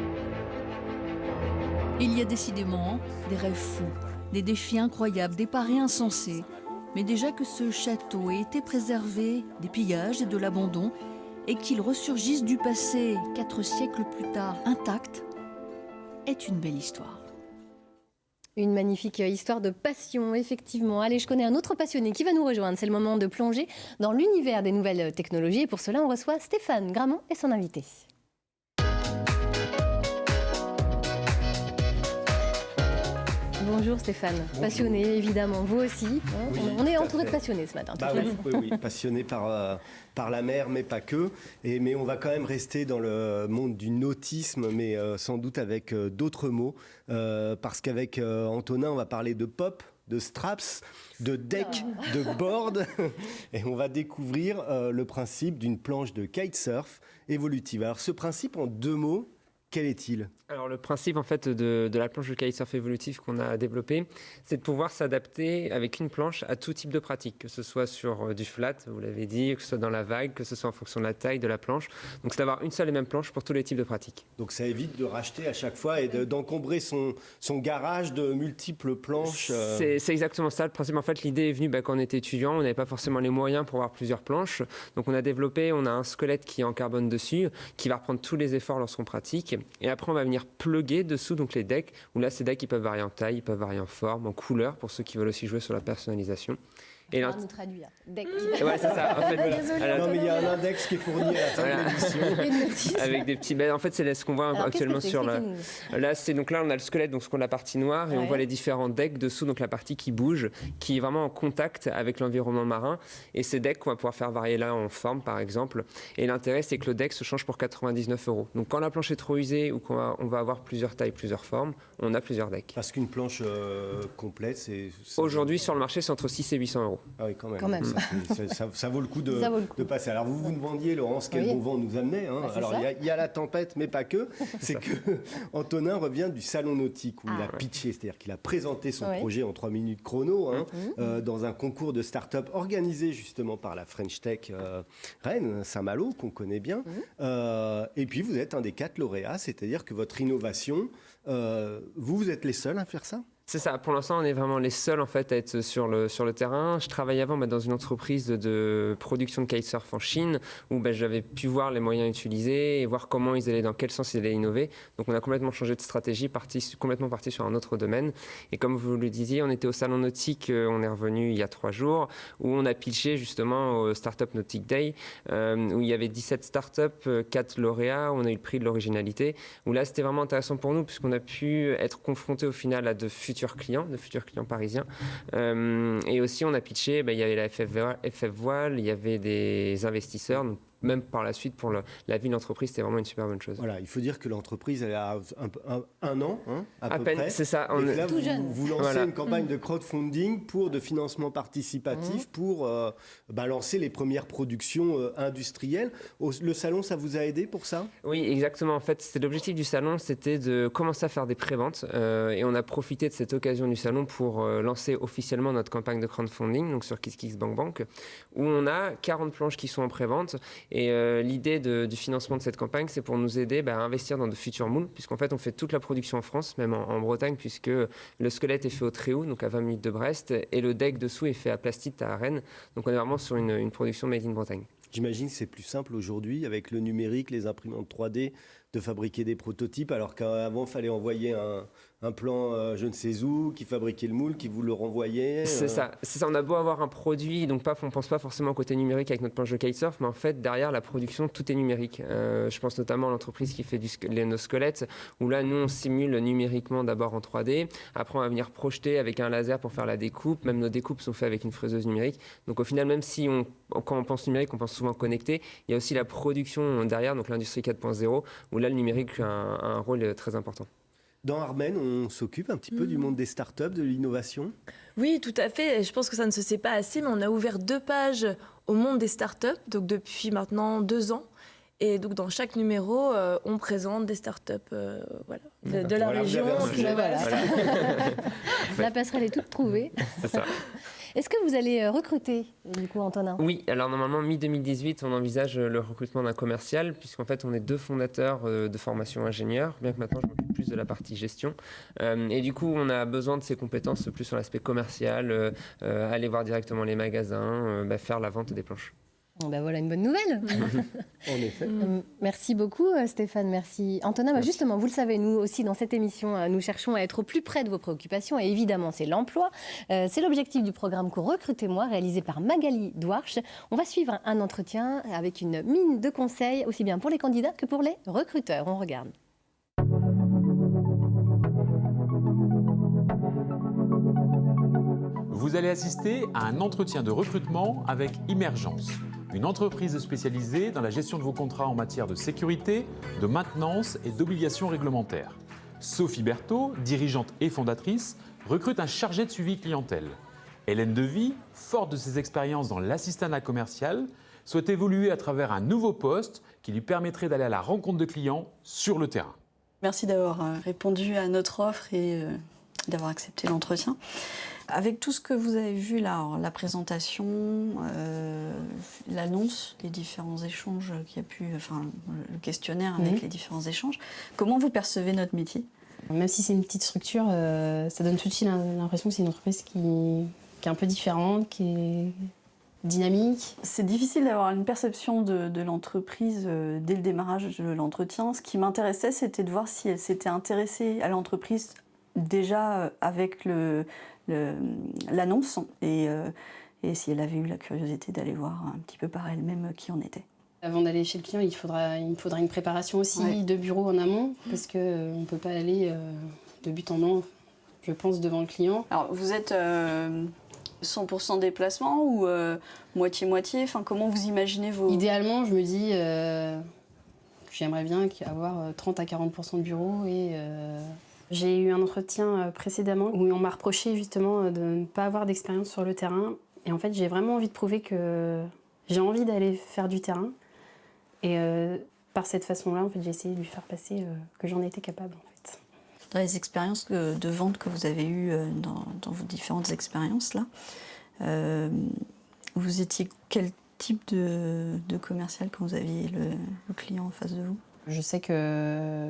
Speaker 9: Il y a décidément des rêves fous, des défis incroyables, des paris insensés. Mais déjà que ce château ait été préservé des pillages et de l'abandon, et qu'il ressurgisse du passé 4 siècles plus tard intact, est une belle histoire.
Speaker 1: Une magnifique histoire de passion, effectivement. Allez, je connais un autre passionné qui va nous rejoindre. C'est le moment de plonger dans l'univers des nouvelles technologies. Et pour cela, on reçoit Stéphane Gramont et son invité. Bonjour Stéphane, bonjour. Passionné évidemment, vous aussi. Hein, oui, on est entouré de passionnés ce matin.
Speaker 13: Oui, passionné par la mer, mais pas que. Mais on va quand même rester dans le monde du nautisme, mais sans doute avec d'autres mots. Parce qu'avec Antonin, on va parler de pop, de straps, de deck, de board. Et on va découvrir le principe d'une planche de kitesurf évolutive. Alors ce principe, en 2 mots, quel est-il ?
Speaker 14: Alors le principe en fait de la planche de kitesurf évolutive qu'on a développée, c'est de pouvoir s'adapter avec une planche à tout type de pratique, que ce soit sur du flat, vous l'avez dit, que ce soit dans la vague, que ce soit en fonction de la taille de la planche. Donc c'est d'avoir une seule et même planche pour tous les types de pratiques.
Speaker 13: Donc ça évite de racheter à chaque fois et d'encombrer son garage de multiples planches.
Speaker 14: C'est exactement ça le principe. En fait, l'idée est venue quand on était étudiant, on n'avait pas forcément les moyens pour avoir plusieurs planches. Donc on a un squelette qui est en carbone dessus, qui va reprendre tous les efforts lorsqu'on pratique. Et après on va venir plugger dessous donc les decks, où là ces decks ils peuvent varier en taille, ils peuvent varier en forme, en couleur, pour ceux qui veulent aussi jouer sur la personnalisation.
Speaker 1: Et là, nous traduire. Deck.
Speaker 14: Ouais, c'est ça. En fait,
Speaker 13: non, mais il y a un index qui est fourni à la fin de l'émission.
Speaker 14: Avec des petits. En fait, c'est ce qu'on voit actuellement sur la. Là, on a le squelette, donc ce qu'on a la partie noire, et on voit les différents decks dessous, donc la partie qui bouge, qui est vraiment en contact avec l'environnement marin. Et ces decks, on va pouvoir faire varier là en forme, par exemple. Et l'intérêt, c'est que le deck se change pour 99 €. Donc, quand la planche est trop usée ou qu'on va avoir plusieurs tailles, plusieurs formes, on a plusieurs decks.
Speaker 13: Parce qu'une planche complète, c'est.
Speaker 14: Aujourd'hui, sur le marché, c'est entre 600 et 800 €.
Speaker 13: Ah oui, quand même. Ça vaut le coup de passer. Alors vous nous demandiez, Laurence, quel bon vent nous amenait. Hein. Alors il y a la tempête, mais pas que. C'est que Antonin revient du salon nautique où il a pitché, c'est-à-dire qu'il a présenté son projet en 3 minutes chrono dans un concours de start-up organisé justement par la French Tech Rennes, Saint-Malo, qu'on connaît bien. Et puis vous êtes un des 4 lauréats, c'est-à-dire que votre innovation, vous êtes les seuls à faire ça ?
Speaker 14: C'est ça, pour l'instant on est vraiment les seuls en fait à être sur le terrain. Je travaillais avant dans une entreprise de production de kitesurf en Chine où j'avais pu voir les moyens utilisés et voir comment ils allaient, dans quel sens ils allaient innover. Donc on a complètement changé de stratégie, complètement parti sur un autre domaine. Et comme vous le disiez, on était au salon nautique, on est revenu il y a 3 jours, où on a pitché justement au Startup Nautic Day, où il y avait 17 startups, 4 lauréats, on a eu le prix de l'originalité, où là c'était vraiment intéressant pour nous puisqu'on a pu être confrontés au final à de futurs clients parisiens. Et aussi, on a pitché, il y avait la FF Voile, il y avait des investisseurs. Donc, même par la suite, pour la vie de l'entreprise, c'était vraiment une super bonne chose.
Speaker 13: Voilà, il faut dire que l'entreprise, elle a un an, à peu
Speaker 14: peine,
Speaker 13: près.
Speaker 14: C'est ça.
Speaker 13: Et là, vous lancez une campagne de crowdfunding de financement participatif pour lancer les premières productions industrielles. Le salon, ça vous a aidé pour ça ?
Speaker 14: Oui, exactement. En fait, c'était l'objectif du salon, c'était de commencer à faire des préventes. Et on a profité de cette occasion du salon pour lancer officiellement notre campagne de crowdfunding, donc sur KissKissBankBank, où on a 40 planches qui sont en prévente. Et l'idée du financement de cette campagne, c'est pour nous aider à investir dans de futurs moules, puisqu'en fait, on fait toute la production en France, même en Bretagne, puisque le squelette est fait au Tréhoux, donc à 20 minutes de Brest, et le deck dessous est fait à Plastite à Rennes. Donc on est vraiment sur une production made in Bretagne.
Speaker 13: J'imagine que c'est plus simple aujourd'hui, avec le numérique, les imprimantes 3D, de fabriquer des prototypes, alors qu'avant, il fallait envoyer un plan je ne sais où, qui fabriquait le moule, qui vous le renvoyait.
Speaker 14: C'est ça. On a beau avoir un produit, donc on ne pense pas forcément au côté numérique avec notre planche de kitesurf, mais en fait, derrière la production, tout est numérique. Je pense notamment à l'entreprise qui fait nos squelettes, où là, nous, on simule numériquement d'abord en 3D. Après, on va venir projeter avec un laser pour faire la découpe. Même nos découpes sont faites avec une fraiseuse numérique. Donc au final, même si quand on pense numérique, on pense souvent connecté, il y a aussi la production derrière, donc l'industrie 4.0, où là, le numérique a un rôle très important.
Speaker 13: Dans Armen, on s'occupe un petit peu du monde des startups, de l'innovation ?
Speaker 2: Oui, tout à fait. Je pense que ça ne se sait pas assez, mais on a ouvert 2 pages au monde des startups, donc depuis maintenant 2 ans. Et donc, dans chaque numéro, on présente des startups de la région.
Speaker 1: La passerelle est toute trouvée.
Speaker 14: C'est ça.
Speaker 1: Est-ce que vous allez recruter, du coup, Antonin ?
Speaker 14: Oui, alors normalement, mi-2018, on envisage le recrutement d'un commercial, puisqu'en fait, on est 2 fondateurs de formation ingénieur, bien que maintenant, je m'occupe plus de la partie gestion. Et du coup, on a besoin de ces compétences plus sur l'aspect commercial, aller voir directement les magasins, faire la vente des planches.
Speaker 1: Ben voilà une bonne nouvelle.
Speaker 13: En effet.
Speaker 1: Merci beaucoup Stéphane, merci Antonin. Justement, vous le savez, nous aussi dans cette émission, nous cherchons à être au plus près de vos préoccupations et évidemment c'est l'emploi. C'est l'objectif du programme Cours Recrutez-moi réalisé par Magali Douarche. On va suivre un entretien avec une mine de conseils aussi bien pour les candidats que pour les recruteurs. On regarde.
Speaker 15: Vous allez assister à un entretien de recrutement avec Immergence, une entreprise spécialisée dans la gestion de vos contrats en matière de sécurité, de maintenance et d'obligations réglementaires. Sophie Berthaud, dirigeante et fondatrice, recrute un chargé de suivi clientèle. Hélène Devy, forte de ses expériences dans l'assistanat commercial, souhaite évoluer à travers un nouveau poste qui lui permettrait d'aller à la rencontre de clients sur le terrain.
Speaker 16: Merci d'avoir répondu à notre offre et d'avoir accepté l'entretien. Avec tout ce que vous avez vu là, la présentation, l'annonce, les différents échanges qu'il y a pu, enfin le questionnaire avec les différents échanges, comment vous percevez notre métier ?
Speaker 17: Même si c'est une petite structure, ça donne tout de suite l'impression que c'est une entreprise qui est un peu différente, qui est dynamique.
Speaker 16: C'est difficile d'avoir une perception de l'entreprise dès le démarrage de l'entretien. Ce qui m'intéressait, c'était de voir si elle s'était intéressée à l'entreprise déjà avec l'annonce et si elle avait eu la curiosité d'aller voir un petit peu par elle-même qui on était.
Speaker 17: Avant d'aller chez le client, il me faudra une préparation aussi de bureau en amont parce qu'on ne peut pas aller de but en blanc, je pense, devant le client.
Speaker 16: Alors, vous êtes 100% déplacement ou moitié-moitié, enfin, comment vous imaginez vos...
Speaker 17: Idéalement, je me dis j'aimerais bien avoir 30 à 40% de bureau et... J'ai eu un entretien précédemment où on m'a reproché justement de ne pas avoir d'expérience sur le terrain. Et en fait, j'ai vraiment envie de prouver que j'ai envie d'aller faire du terrain. Et par cette façon-là, en fait, j'ai essayé de lui faire passer que j'en étais capable. En fait.
Speaker 16: Dans les expériences de vente que vous avez eues dans vos différentes expériences, là, vous étiez quel type de commercial quand vous aviez le client en face de vous ?
Speaker 17: Je sais que...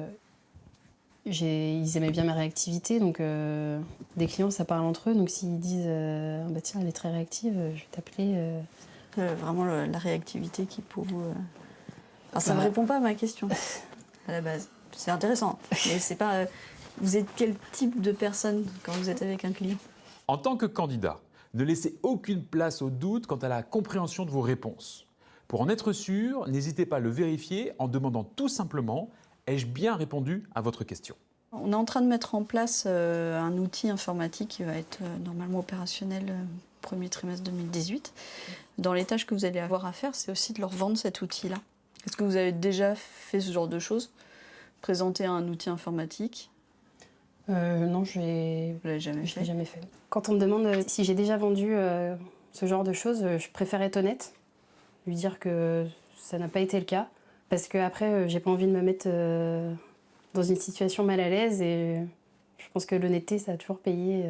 Speaker 17: Ils aimaient bien ma réactivité, donc des clients ça parle entre eux, donc s'ils disent bah tiens elle est très réactive, je vais t'appeler.
Speaker 16: Vraiment la réactivité qui pour vous. Alors, ça ne répond pas à ma question à la base. C'est intéressant, mais c'est pas. Vous êtes quel type de personne quand vous êtes avec un client ?
Speaker 15: En tant que candidat, ne laissez aucune place au doute quant à la compréhension de vos réponses. Pour en être sûr, n'hésitez pas à le vérifier en demandant tout simplement: ai-je bien répondu à votre question ?
Speaker 16: On est en train de mettre en place un outil informatique qui va être normalement opérationnel premier trimestre 2018. Dans les tâches que vous allez avoir à faire, c'est aussi de leur vendre cet outil-là. Est-ce que vous avez déjà fait ce genre de choses ? Présenter un outil informatique ?
Speaker 17: Non,
Speaker 16: Vous l'avez jamais fait ?
Speaker 17: jamais fait. Quand on me demande si j'ai déjà vendu ce genre de choses, je préfère être honnête, lui dire que ça n'a pas été le cas. Parce qu'après, j'ai pas envie de me mettre dans une situation mal à l'aise et je pense que l'honnêteté, ça a toujours payé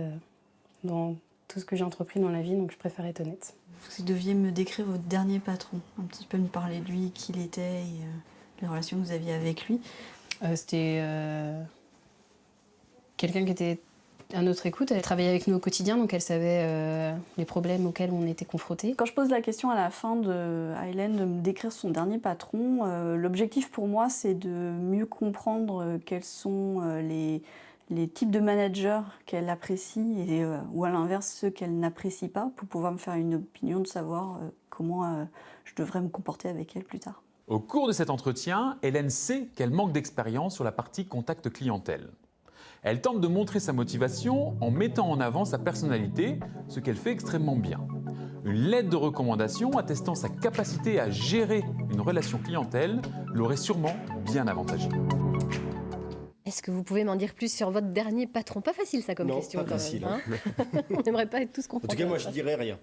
Speaker 17: dans tout ce que j'ai entrepris dans la vie, donc je préfère être honnête.
Speaker 16: Vous deviez me décrire votre dernier patron, un petit peu me parler de lui, qui il était et les relations que vous aviez avec lui.
Speaker 17: C'était quelqu'un qui était à notre écoute. Elle travaillait avec nous au quotidien, donc elle savait les problèmes auxquels on était confrontés.
Speaker 16: Quand je pose la question à la fin à Hélène de me décrire son dernier patron, l'objectif pour moi, c'est de mieux comprendre quels sont les types de managers qu'elle apprécie ou à l'inverse ceux qu'elle n'apprécie pas pour pouvoir me faire une opinion de savoir comment je devrais me comporter avec elle plus tard.
Speaker 15: Au cours de cet entretien, Hélène sait qu'elle manque d'expérience sur la partie contact clientèle. Elle tente de montrer sa motivation en mettant en avant sa personnalité, ce qu'elle fait extrêmement bien. Une lettre de recommandation attestant sa capacité à gérer une relation clientèle l'aurait sûrement bien avantagée.
Speaker 1: Est-ce que vous pouvez m'en dire plus sur votre dernier patron ? Pas facile ça comme question.
Speaker 13: Non, pas facile.
Speaker 1: Hein. On n'aimerait pas être tous confrontés.
Speaker 13: En tout cas, moi je dirais rien.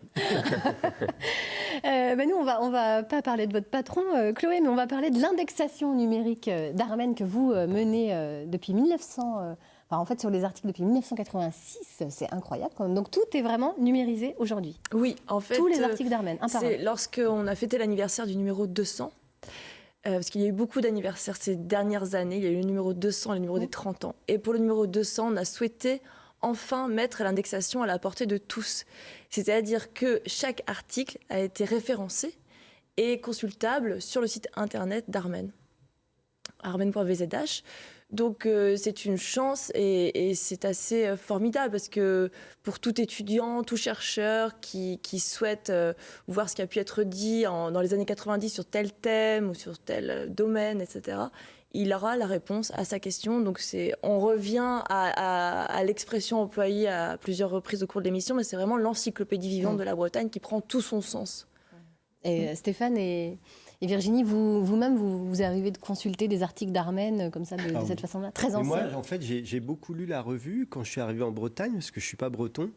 Speaker 1: Nous, on va pas parler de votre patron, Chloé, mais on va parler de l'indexation numérique d'Armen que vous menez depuis 1900. En fait, sur les articles depuis 1986, c'est incroyable quand même. Donc tout est vraiment numérisé aujourd'hui.
Speaker 2: Oui, en fait.
Speaker 1: Tous les articles d'Armen, un par un.
Speaker 2: C'est lorsqu'on a fêté l'anniversaire du numéro 200, parce qu'il y a eu beaucoup d'anniversaires ces dernières années. Il y a eu le numéro 200 et le numéro des 30 ans. Et pour le numéro 200, on a souhaité enfin mettre l'indexation à la portée de tous. C'est-à-dire que chaque article a été référencé est consultable sur le site internet d'Armen, armen.vzh. Donc c'est une chance et c'est assez formidable parce que pour tout étudiant, tout chercheur qui souhaite voir ce qui a pu être dit dans les années 90 sur tel thème ou sur tel domaine, etc., il aura la réponse à sa question. Donc on revient à l'expression employée à plusieurs reprises au cours de l'émission, mais c'est vraiment l'encyclopédie vivante de la Bretagne qui prend tout son sens.
Speaker 1: Et Stéphane et Virginie, vous-même, vous arrivez de consulter des articles d'Armen comme ça, de cette façon-là, très anciens.
Speaker 13: Moi, en fait, j'ai beaucoup lu la revue quand je suis arrivé en Bretagne, parce que je ne suis pas breton.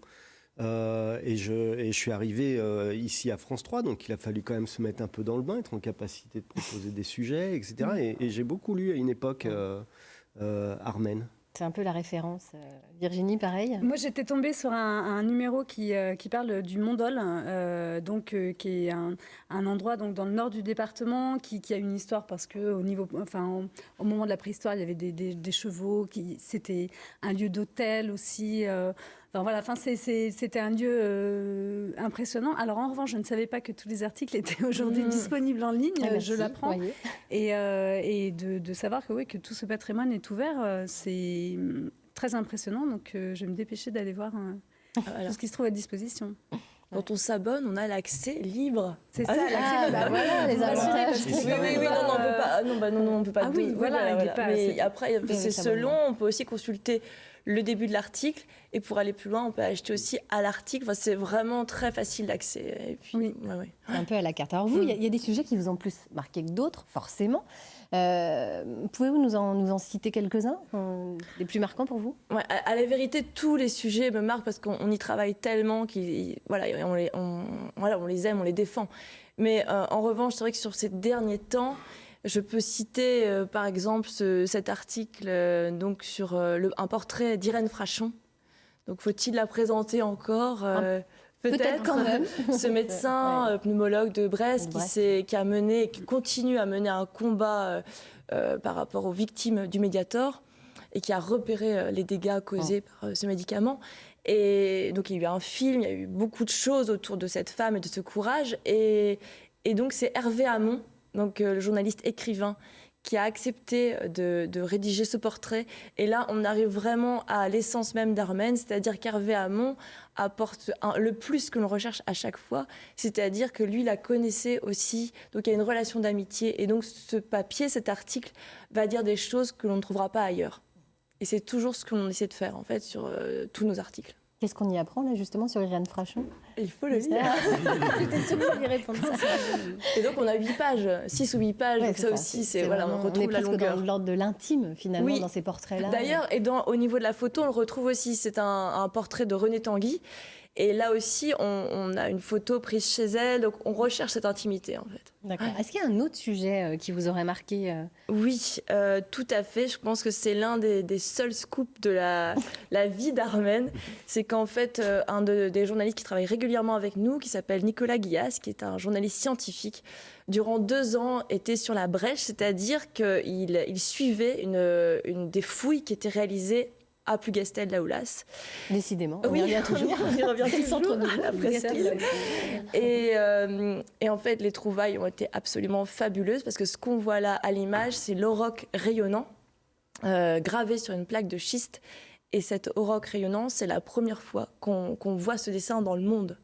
Speaker 13: Et je suis arrivé ici à France 3, donc il a fallu quand même se mettre un peu dans le bain, être en capacité de proposer des sujets, etc. Et j'ai beaucoup lu à une époque Armen.
Speaker 1: C'est un peu la référence. Virginie, pareil.
Speaker 3: Moi, j'étais tombée sur un numéro qui parle du Mont-Dol, qui est un endroit donc, dans le nord du département, qui a une histoire parce qu'au moment de la préhistoire, il y avait des chevaux, c'était un lieu d'hôtel aussi. C'était un lieu impressionnant. Alors en revanche, je ne savais pas que tous les articles étaient aujourd'hui disponibles en ligne, je l'apprends. Et de savoir que tout ce patrimoine est ouvert, c'est très impressionnant. Donc je vais me dépêcher d'aller voir tout ce qui se trouve à disposition.
Speaker 2: Quand on s'abonne, on a l'accès libre.
Speaker 3: C'est ça, l'accès libre.
Speaker 2: Les avantages. Oui, non, on peut pas.
Speaker 3: Ah oui, voilà.
Speaker 2: Mais après, c'est selon. On peut aussi consulter le début de l'article et pour aller plus loin, on peut acheter aussi à l'article. Enfin, c'est vraiment très facile d'accès. Et puis,
Speaker 1: oui. Un peu à la carte. Alors vous, il y a des sujets qui vous ont plus marqué que d'autres, forcément. Pouvez-vous nous en citer quelques-uns, les plus marquants pour vous?
Speaker 2: À la vérité, tous les sujets me marquent parce qu'on y travaille tellement on les aime, on les défend. Mais en revanche, c'est vrai que sur ces derniers temps, je peux citer par exemple cet article donc sur un portrait d'Irène Frachon. Donc faut-il la présenter encore
Speaker 1: Peut-être quand même.
Speaker 2: Ce médecin pneumologue de Brest qui a mené et qui continue à mener un combat par rapport aux victimes du Mediator et qui a repéré les dégâts causés par ce médicament. Et donc il y a eu un film, il y a eu beaucoup de choses autour de cette femme et de ce courage. Et donc c'est Hervé Hamon, donc le journaliste écrivain, qui a accepté de rédiger ce portrait. Et là, on arrive vraiment à l'essence même d'Armen, c'est-à-dire qu'Hervé Hamon apporte le plus que l'on recherche à chaque fois, c'est-à-dire que lui la connaissait aussi, donc il y a une relation d'amitié. Et donc ce papier, cet article, va dire des choses que l'on ne trouvera pas ailleurs. Et c'est toujours ce que l'on essaie de faire, en fait, sur tous nos articles.
Speaker 1: Qu'est-ce qu'on y apprend, là, justement, sur Irène Frachon?
Speaker 2: Il faut le lire.
Speaker 1: J'étais sûre que vous y répondre.
Speaker 2: Et donc, on a 8 pages, 6 ou 8 pages. Donc ça aussi, on retrouve la longueur.
Speaker 1: Dans l'ordre de l'intime, finalement, dans ces portraits-là.
Speaker 2: D'ailleurs, au niveau de la photo, on le retrouve aussi. C'est un portrait de René Tanguy. Et là aussi, on a une photo prise chez elle. Donc, on recherche cette intimité, en fait.
Speaker 1: D'accord. Est-ce qu'il y a un autre sujet qui vous aurait marqué
Speaker 2: Oui, tout à fait. Je pense que c'est l'un des seuls scoops de la vie d'Armen. C'est qu'en fait, un des journalistes qui travaille régulièrement avec nous, qui s'appelle Nicolas Guillas, qui est un journaliste scientifique, durant 2 ans était sur la brèche, c'est-à-dire qu'il suivait une des fouilles qui étaient réalisées à Plougastel, la Oulas.
Speaker 1: Décidément, on y revient toujours.
Speaker 2: On y revient toujours à Presqu'île. Et en fait, les trouvailles ont été absolument fabuleuses parce que ce qu'on voit là à l'image, c'est l'auroch rayonnant gravé sur une plaque de schiste. Et cet auroch rayonnant, c'est la première fois qu'on voit ce dessin dans le monde.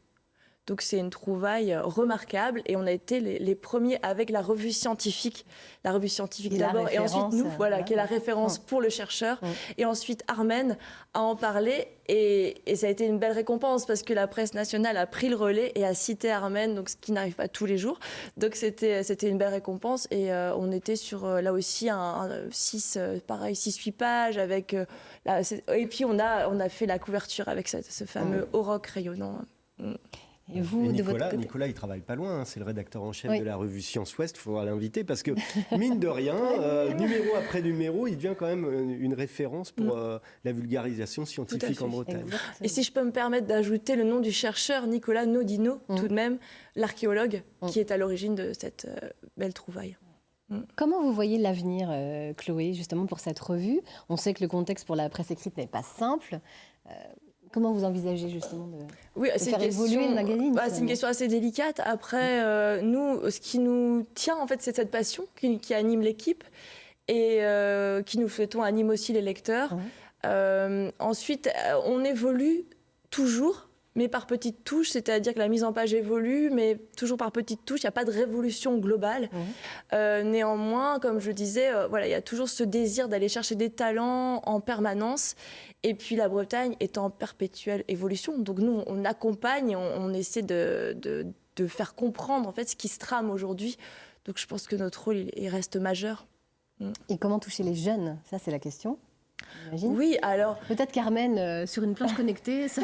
Speaker 2: Donc c'est une trouvaille remarquable et on a été les premiers avec la revue scientifique d'abord et ensuite nous, qui est la référence pour le chercheur. Et ensuite Armen a en parlé et ça a été une belle récompense parce que la presse nationale a pris le relais et a cité Armen, donc ce qui n'arrive pas tous les jours. Donc c'était une belle récompense et on était sur là aussi 6-8 pages avec et puis on a fait la couverture avec ce fameux auroch rayonnant.
Speaker 1: Et vous,
Speaker 13: Nicolas, il travaille pas loin, c'est le rédacteur en chef de la revue Science Ouest, il faudra l'inviter parce que, mine de rien, numéro après numéro, il devient quand même une référence pour la vulgarisation scientifique en Bretagne.
Speaker 2: Et si je peux me permettre d'ajouter le nom du chercheur Nicolas Nodino, tout de même, l'archéologue qui est à l'origine de cette belle trouvaille.
Speaker 1: Comment vous voyez l'avenir, Chloé, justement pour cette revue? On sait que le contexte pour la presse écrite n'est pas simple. Comment vous envisagez justement de faire évoluer
Speaker 2: question,
Speaker 1: le magazine?
Speaker 2: C'est une question assez délicate. Après, nous, ce qui nous tient, en fait, c'est cette passion qui anime l'équipe et qui, nous souhaitons, anime aussi les lecteurs. Ensuite, on évolue toujours, mais par petites touches, c'est-à-dire que la mise en page évolue, mais toujours par petites touches, il n'y a pas de révolution globale. Néanmoins, comme je disais, il y a toujours ce désir d'aller chercher des talents en permanence. Et puis la Bretagne est en perpétuelle évolution. Donc nous, on accompagne, on essaie de faire comprendre en fait, ce qui se trame aujourd'hui. Donc je pense que notre rôle, il reste majeur.
Speaker 1: Et comment toucher les jeunes? Ça, c'est la question. J'imagine.
Speaker 2: Oui, alors...
Speaker 1: Peut-être Carmen, sur une planche connectée, ça...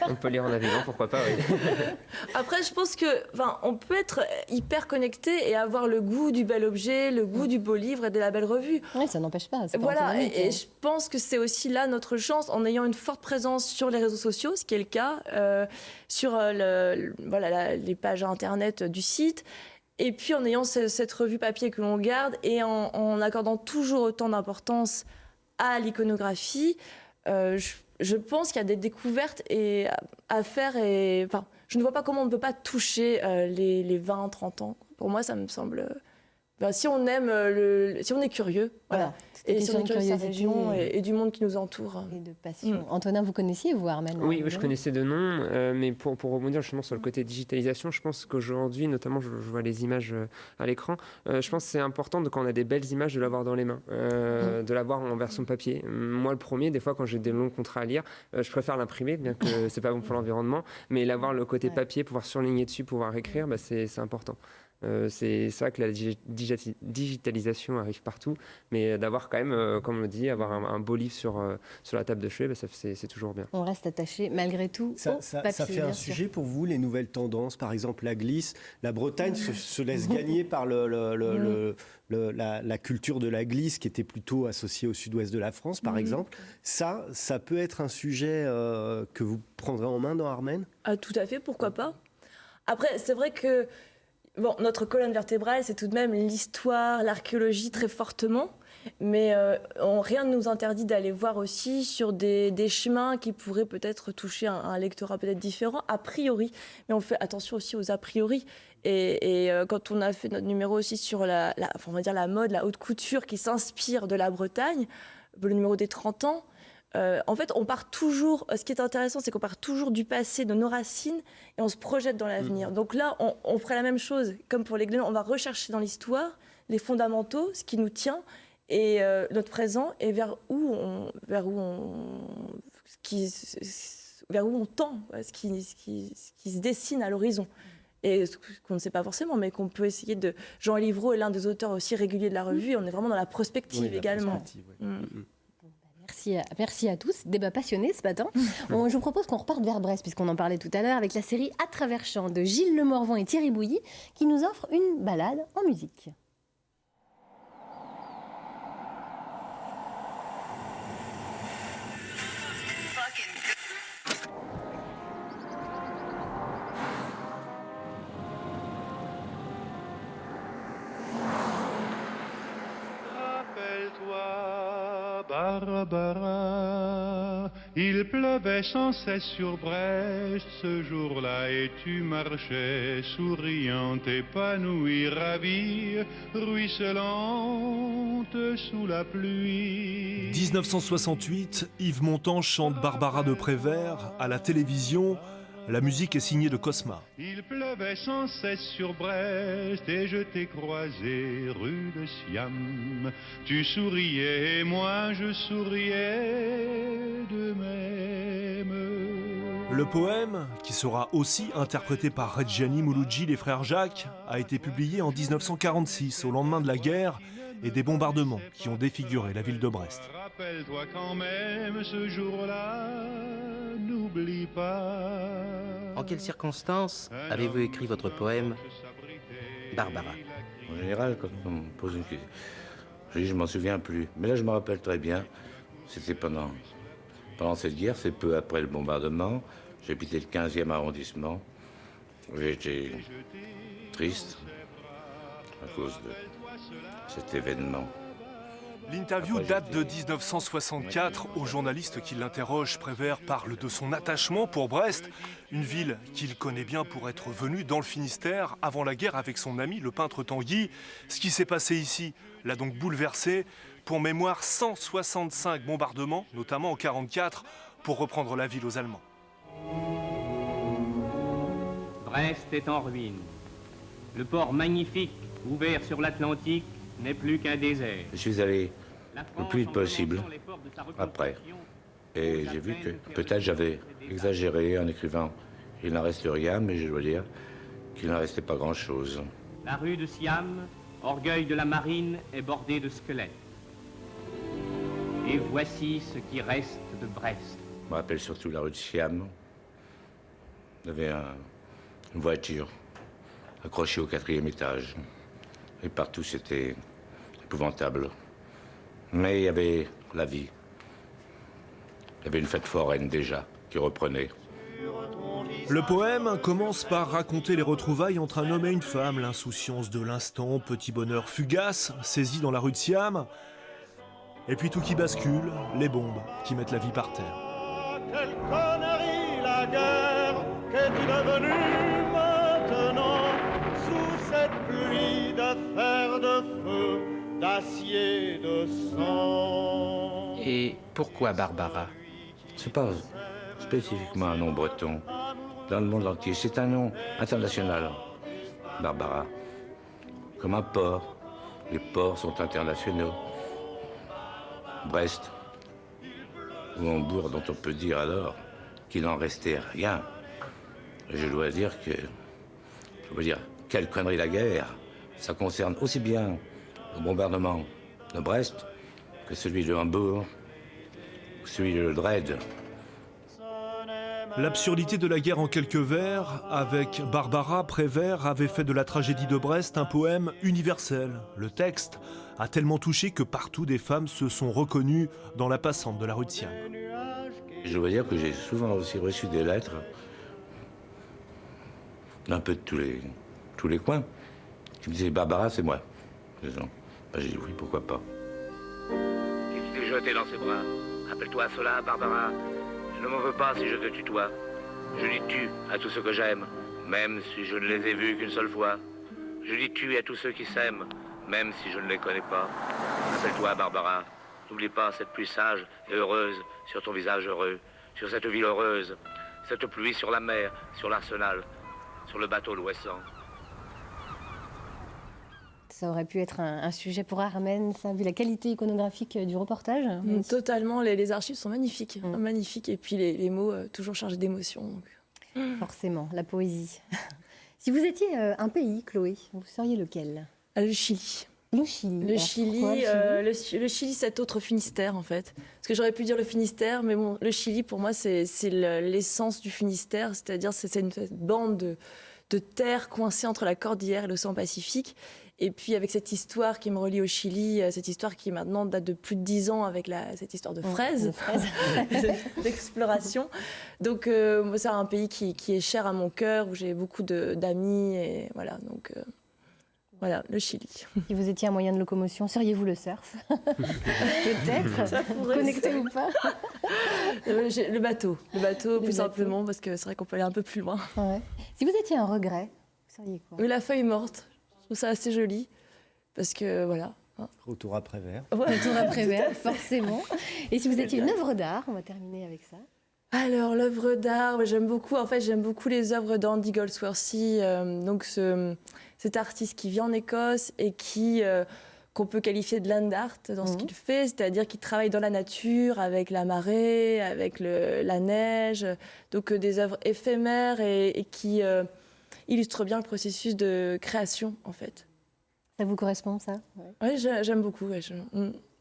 Speaker 14: On peut lire en naviguant, pourquoi pas, oui.
Speaker 2: Après, je pense on peut être hyper connecté et avoir le goût du bel objet, le goût du beau livre et de la belle revue.
Speaker 1: Oui, ça n'empêche pas.
Speaker 2: Voilà, et je pense que c'est aussi là notre chance, en ayant une forte présence sur les réseaux sociaux, ce qui est le cas, sur les pages internet du site, et puis en ayant cette revue papier que l'on garde et en accordant toujours autant d'importance à l'iconographie, je pense qu'il y a des découvertes à faire. Je ne vois pas comment on ne peut pas toucher les 20-30 ans. Pour moi, ça me semble... si on aime, si on est curieux, voilà. Et si on est curieux de sa région et du monde qui nous entoure.
Speaker 1: Et de passion. Antonin, vous connaissiez, vous, Armel?
Speaker 14: Oui, je connaissais de nom, mais pour rebondir justement sur le côté digitalisation, je pense qu'aujourd'hui, notamment, je vois les images à l'écran, je pense que c'est important, quand on a des belles images, de l'avoir dans les mains, de l'avoir en version papier. Moi, le premier, des fois, quand j'ai des longs contrats à lire, je préfère l'imprimer, bien que c'est pas bon pour l'environnement, mais l'avoir le côté papier, pouvoir surligner dessus, pouvoir écrire, c'est important. C'est vrai que la digitalisation arrive partout, mais d'avoir quand même, comme on le dit, avoir un beau livre sur la table de chevet, c'est toujours bien.
Speaker 1: On reste attaché malgré tout au papier.
Speaker 13: Ça fait un sujet pour vous, les nouvelles tendances, par exemple la glisse. La Bretagne se laisse gagner par la culture de la glisse qui était plutôt associée au sud-ouest de la France, par exemple. Ça peut être un sujet que vous prendrez en main dans Armen?
Speaker 2: Tout à fait, pourquoi pas. Après, c'est vrai que notre colonne vertébrale, c'est tout de même l'histoire, l'archéologie très fortement, mais rien ne nous interdit d'aller voir aussi sur des chemins qui pourraient peut-être toucher un lectorat peut-être différent, a priori, mais on fait attention aussi aux a priori. Et quand on a fait notre numéro aussi sur la mode, la haute couture qui s'inspire de la Bretagne, le numéro des 30 ans, en fait, on part toujours. Ce qui est intéressant, c'est qu'on part toujours du passé, de nos racines, et on se projette dans l'avenir. Donc là, on ferait la même chose, comme pour les Glénans. On va rechercher dans l'histoire les fondamentaux, ce qui nous tient, et notre présent, et vers où on tend, ce qui se dessine à l'horizon. Et ce qu'on ne sait pas forcément, mais qu'on peut essayer de... Jean Livreau est l'un des auteurs aussi réguliers de la revue. On est vraiment dans la prospective également.
Speaker 1: Merci à tous. Débat passionné ce matin. Je vous propose qu'on reparte vers Brest, puisqu'on en parlait tout à l'heure, avec la série À travers champs de Gilles Lemorvan et Thierry Bouilly, qui nous offre une balade en musique.
Speaker 18: Barbara, il pleuvait sans cesse sur Brest ce jour-là et tu marchais souriante, épanouie, ravie, ruisselante sous la pluie.
Speaker 19: 1968, Yves Montand chante Barbara de Prévert à la télévision. La musique est signée de Cosma.
Speaker 18: Il pleuvait sans cesse sur Brest et je t'ai croisé rue de Siam. Tu souriais et moi je souriais de même.
Speaker 19: Le poème, qui sera aussi interprété par Reggiani Mouloudji, les frères Jacques, a été publié en 1946, au lendemain de la guerre et des bombardements qui ont défiguré la ville de Brest.
Speaker 18: Rappelle-toi quand même ce jour-là, n'oublie pas.
Speaker 20: En quelles circonstances avez-vous écrit votre poème Barbara?
Speaker 21: En général, quand on me pose une question, je m'en souviens plus. Mais là, je me rappelle très bien. C'était pendant cette guerre, c'est peu après le bombardement. J'habitais le 15e arrondissement. J'étais triste à cause de cet événement.
Speaker 19: L'interview date de 1964. Au journaliste qui l'interroge, Prévert parle de son attachement pour Brest, une ville qu'il connaît bien pour être venu dans le Finistère avant la guerre avec son ami, le peintre Tanguy. Ce qui s'est passé ici l'a donc bouleversé. Pour mémoire, 165 bombardements, notamment en 1944, pour reprendre la ville aux Allemands.
Speaker 4: Brest est en ruine. Le port magnifique, ouvert sur l'Atlantique, n'est plus qu'un désert.
Speaker 21: Je suis allé le plus vite possible après. Et j'ai vu que peut-être j'avais exagéré en écrivant « Il n'en reste rien », mais je dois dire qu'il n'en restait pas grand-chose.
Speaker 4: La rue de Siam, orgueil de la marine, est bordée de squelettes. Et voici ce qui reste de Brest.
Speaker 21: Je me rappelle surtout la rue de Siam. Il y avait une voiture accrochée au 4e étage. Et partout, c'était épouvantable. Mais il y avait la vie. Il y avait une fête foraine déjà qui reprenait.
Speaker 19: Le poème commence par raconter les retrouvailles entre un homme et une femme, l'insouciance de l'instant, petit bonheur fugace, saisi dans la rue de Siam. Et puis tout qui bascule, les bombes qui mettent la vie par terre.
Speaker 22: Quelle connerie la guerre, qu'est-il devenu maintenant sous cette pluie de fer, de feu, d'acier, de sang.
Speaker 20: Et pourquoi Barbara?
Speaker 21: C'est pas spécifiquement un nom breton. Dans le monde entier, c'est un nom international. Barbara. Comme un port. Les ports sont internationaux. Brest. Ou Hambourg, dont on peut dire alors qu'il n'en restait rien. Je dois dire quelle connerie la guerre. Ça concerne aussi bien le bombardement de Brest que celui de Hambourg, ou celui de Dresde.
Speaker 19: L'absurdité de la guerre en quelques vers, avec Barbara, Prévert avait fait de la tragédie de Brest un poème universel. Le texte a tellement touché que partout des femmes se sont reconnues dans la passante de la rue de Siam.
Speaker 21: Je dois dire que j'ai souvent aussi reçu des lettres d'un peu de tous les coins qui me disaient « Barbara, c'est moi ». J'ai dit « oui, pourquoi pas ».
Speaker 20: Et tu t'es jeté dans ses bras. Appelle-toi cela, Barbara. Je ne m'en veux pas si je te tutoie. Je dis tu à tous ceux que j'aime, même si je ne les ai vus qu'une seule fois. Je dis tu à tous ceux qui s'aiment, même si je ne les connais pas. Appelle-toi Barbara. N'oublie pas cette pluie sage et heureuse sur ton visage heureux, sur cette ville heureuse, cette pluie sur la mer, sur l'arsenal, sur le bateau l'ouessant.
Speaker 1: Ça aurait pu être un sujet pour Armen, ça, vu la qualité iconographique du reportage.
Speaker 2: Totalement, les archives sont magnifiques, magnifiques. Et puis les mots toujours chargés d'émotions.
Speaker 1: Forcément, la poésie. Si vous étiez un pays, Chloé, vous seriez lequel?
Speaker 2: Le Chili.
Speaker 1: Le Chili.
Speaker 2: Le Chili, le Chili, cet autre Finistère, en fait. Parce que j'aurais pu dire le Finistère, mais bon, le Chili, pour moi, c'est l'essence du Finistère. C'est-à-dire, c'est une bande de terre coincée entre la cordillère et l'océan Pacifique. Et puis avec cette histoire qui me relie au Chili, cette histoire qui maintenant date de plus de 10 ans avec cette histoire de fraises, d'exploration. Donc moi, c'est un pays qui est cher à mon cœur, où j'ai beaucoup d'amis. Et voilà, donc voilà, le Chili.
Speaker 1: Si vous étiez un moyen de locomotion, seriez-vous le surf? Peut-être, connecté ou pas.
Speaker 2: Le bateau plus simplement, parce que c'est vrai qu'on peut aller un peu plus loin.
Speaker 1: Ouais. Si vous étiez un regret, vous seriez quoi?
Speaker 2: La feuille morte. Je trouve ça assez joli, parce que voilà.
Speaker 13: Retour à Prévert.
Speaker 1: Ouais, retour à Prévert, forcément. Et si vous étiez une œuvre d'art, on va terminer avec ça.
Speaker 2: Alors, l'œuvre d'art, j'aime beaucoup les œuvres d'Andy Goldsworthy, donc cet artiste qui vit en Écosse et qu'on peut qualifier de land art dans ce qu'il fait, c'est-à-dire qu'il travaille dans la nature, avec la marée, avec la neige, donc des œuvres éphémères et qui illustre bien le processus de création, en fait.
Speaker 1: Ça vous correspond, ça?
Speaker 2: Oui, j'aime beaucoup. Ouais, je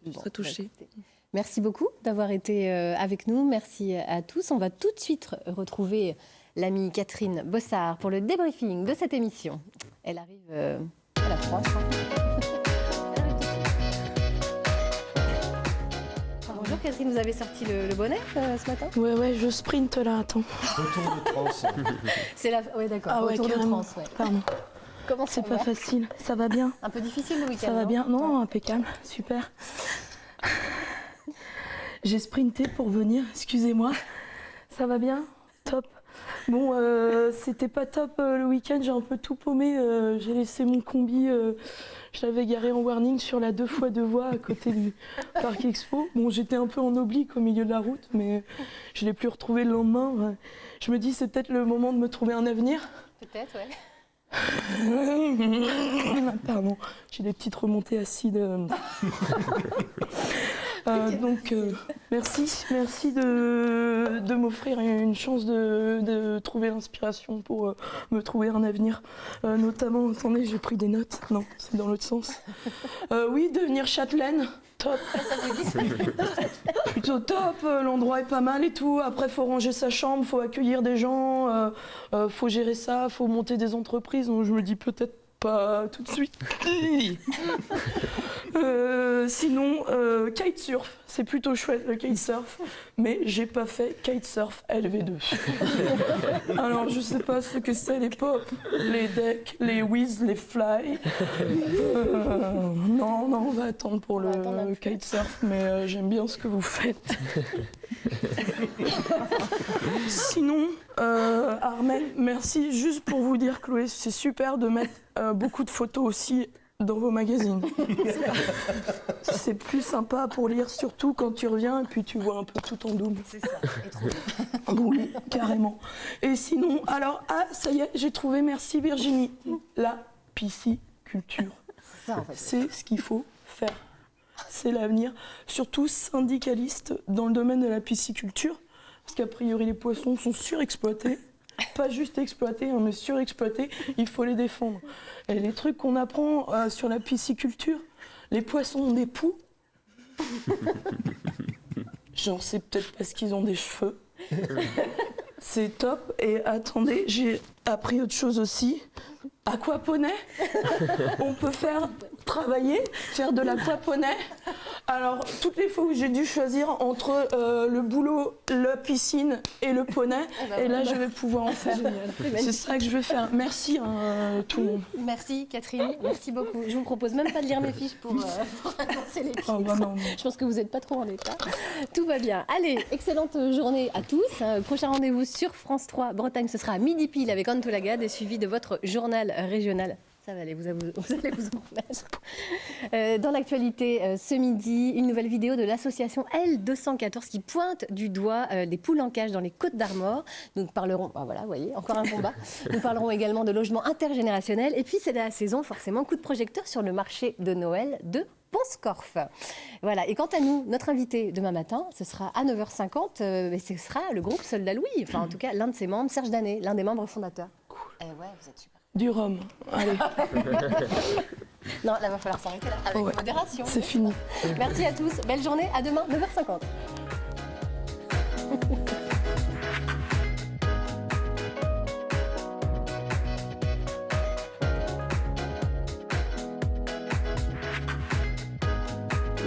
Speaker 2: suis très touchée.
Speaker 1: Merci beaucoup d'avoir été avec nous. Merci à tous. On va tout de suite retrouver l'amie Catherine Bossard pour le débriefing de cette émission. Elle arrive à la France. Bonjour Catherine, vous avez sorti le bonnet ce matin?
Speaker 23: Ouais, je sprinte là, attends.
Speaker 13: Retour de trance.
Speaker 1: Oui, d'accord,
Speaker 23: ah ouais,
Speaker 1: retour
Speaker 23: carrément.
Speaker 1: de trance. Ouais.
Speaker 23: Pardon.
Speaker 1: Comment
Speaker 23: c'est pas facile, ça va bien.
Speaker 1: Un peu difficile le week-end?
Speaker 23: Ça va bien, non, impeccable, super. J'ai sprinté pour venir, excusez-moi. Ça va bien? Top. Bon, c'était pas top le week-end, j'ai un peu tout paumé. J'ai laissé mon combi, je l'avais garé en warning sur la 2x2 voies à côté du Parc Expo. Bon, j'étais un peu en oblique au milieu de la route, mais je l'ai plus retrouvé le lendemain. Je me dis, c'est peut-être le moment de me trouver un avenir.
Speaker 1: Peut-être, ouais.
Speaker 23: Pardon, j'ai des petites remontées acides. Donc merci de m'offrir une chance de trouver l'inspiration pour me trouver un avenir. Notamment, attendez, j'ai pris des notes. Non, c'est dans l'autre sens. Oui, devenir châtelaine. Top. Plutôt top, l'endroit est pas mal et tout. Après, faut ranger sa chambre, faut accueillir des gens, faut gérer ça, faut monter des entreprises. Donc je me dis peut-être pas tout de suite. Sinon, kitesurf, c'est plutôt chouette le kitesurf, mais j'ai pas fait kitesurf LV2. Alors je sais pas ce que c'est les pop, les decks, les whiz, les fly. Non, on va attendre pour le kitesurf, mais j'aime bien ce que vous faites. Sinon, Armel, merci juste pour vous dire, Chloé, c'est super de mettre beaucoup de photos aussi dans vos magazines. C'est plus sympa pour lire, surtout quand tu reviens et puis tu vois un peu tout en double.
Speaker 1: C'est ça, et trop.
Speaker 23: Oui, carrément. Et sinon, alors, ça y est, j'ai trouvé, merci Virginie, la pisciculture. C'est ce qu'il faut faire. C'est l'avenir, surtout syndicaliste dans le domaine de la pisciculture, parce qu'a priori les poissons sont surexploités. Pas juste exploités, mais surexploités, il faut les défendre. Et les trucs qu'on apprend sur la pisciculture, les poissons ont des poux. Genre, c'est peut-être parce qu'ils ont des cheveux. C'est top. Et attendez, j'ai appris autre chose aussi. Aquaponie. On peut faire de l'aquaponie. Alors, toutes les fois où j'ai dû choisir entre le boulot, la piscine et le poney, et là, je vais pouvoir en faire. C'est ça que je vais faire. Merci tout le monde.
Speaker 1: Merci Catherine, merci beaucoup. Je vous propose même pas de lire mes fiches pour annoncer les titres.
Speaker 23: Oh, bah non.
Speaker 1: Je pense que vous n'êtes pas trop en état. Tout va bien. Allez, excellente journée à tous. Prochain rendez-vous sur France 3 Bretagne, ce sera à midi pile avec Anne Toulagade et suivi de votre journal régional. Ça va aller, vous allez vous en remettre. Dans l'actualité, ce midi, une nouvelle vidéo de l'association L214 qui pointe du doigt les poules en cage dans les Côtes d'Armor. Nous parlerons, voilà, vous voyez, encore un combat. Nous parlerons également de logement intergénérationnel. Et puis, c'est la saison, forcément, coup de projecteur sur le marché de Noël de Pont-Scorff. Voilà, et quant à nous, notre invité demain matin, ce sera à 9h50, et ce sera le groupe Soldat Louis, enfin en tout cas l'un de ses membres, Serge Danet, l'un des membres fondateurs. Cool. Ouais, vous êtes super.
Speaker 23: Du rhum, allez.
Speaker 1: Non, là, va falloir s'arrêter là, avec modération.
Speaker 23: C'est fini.
Speaker 1: Merci à tous, belle journée, à demain, 9h50.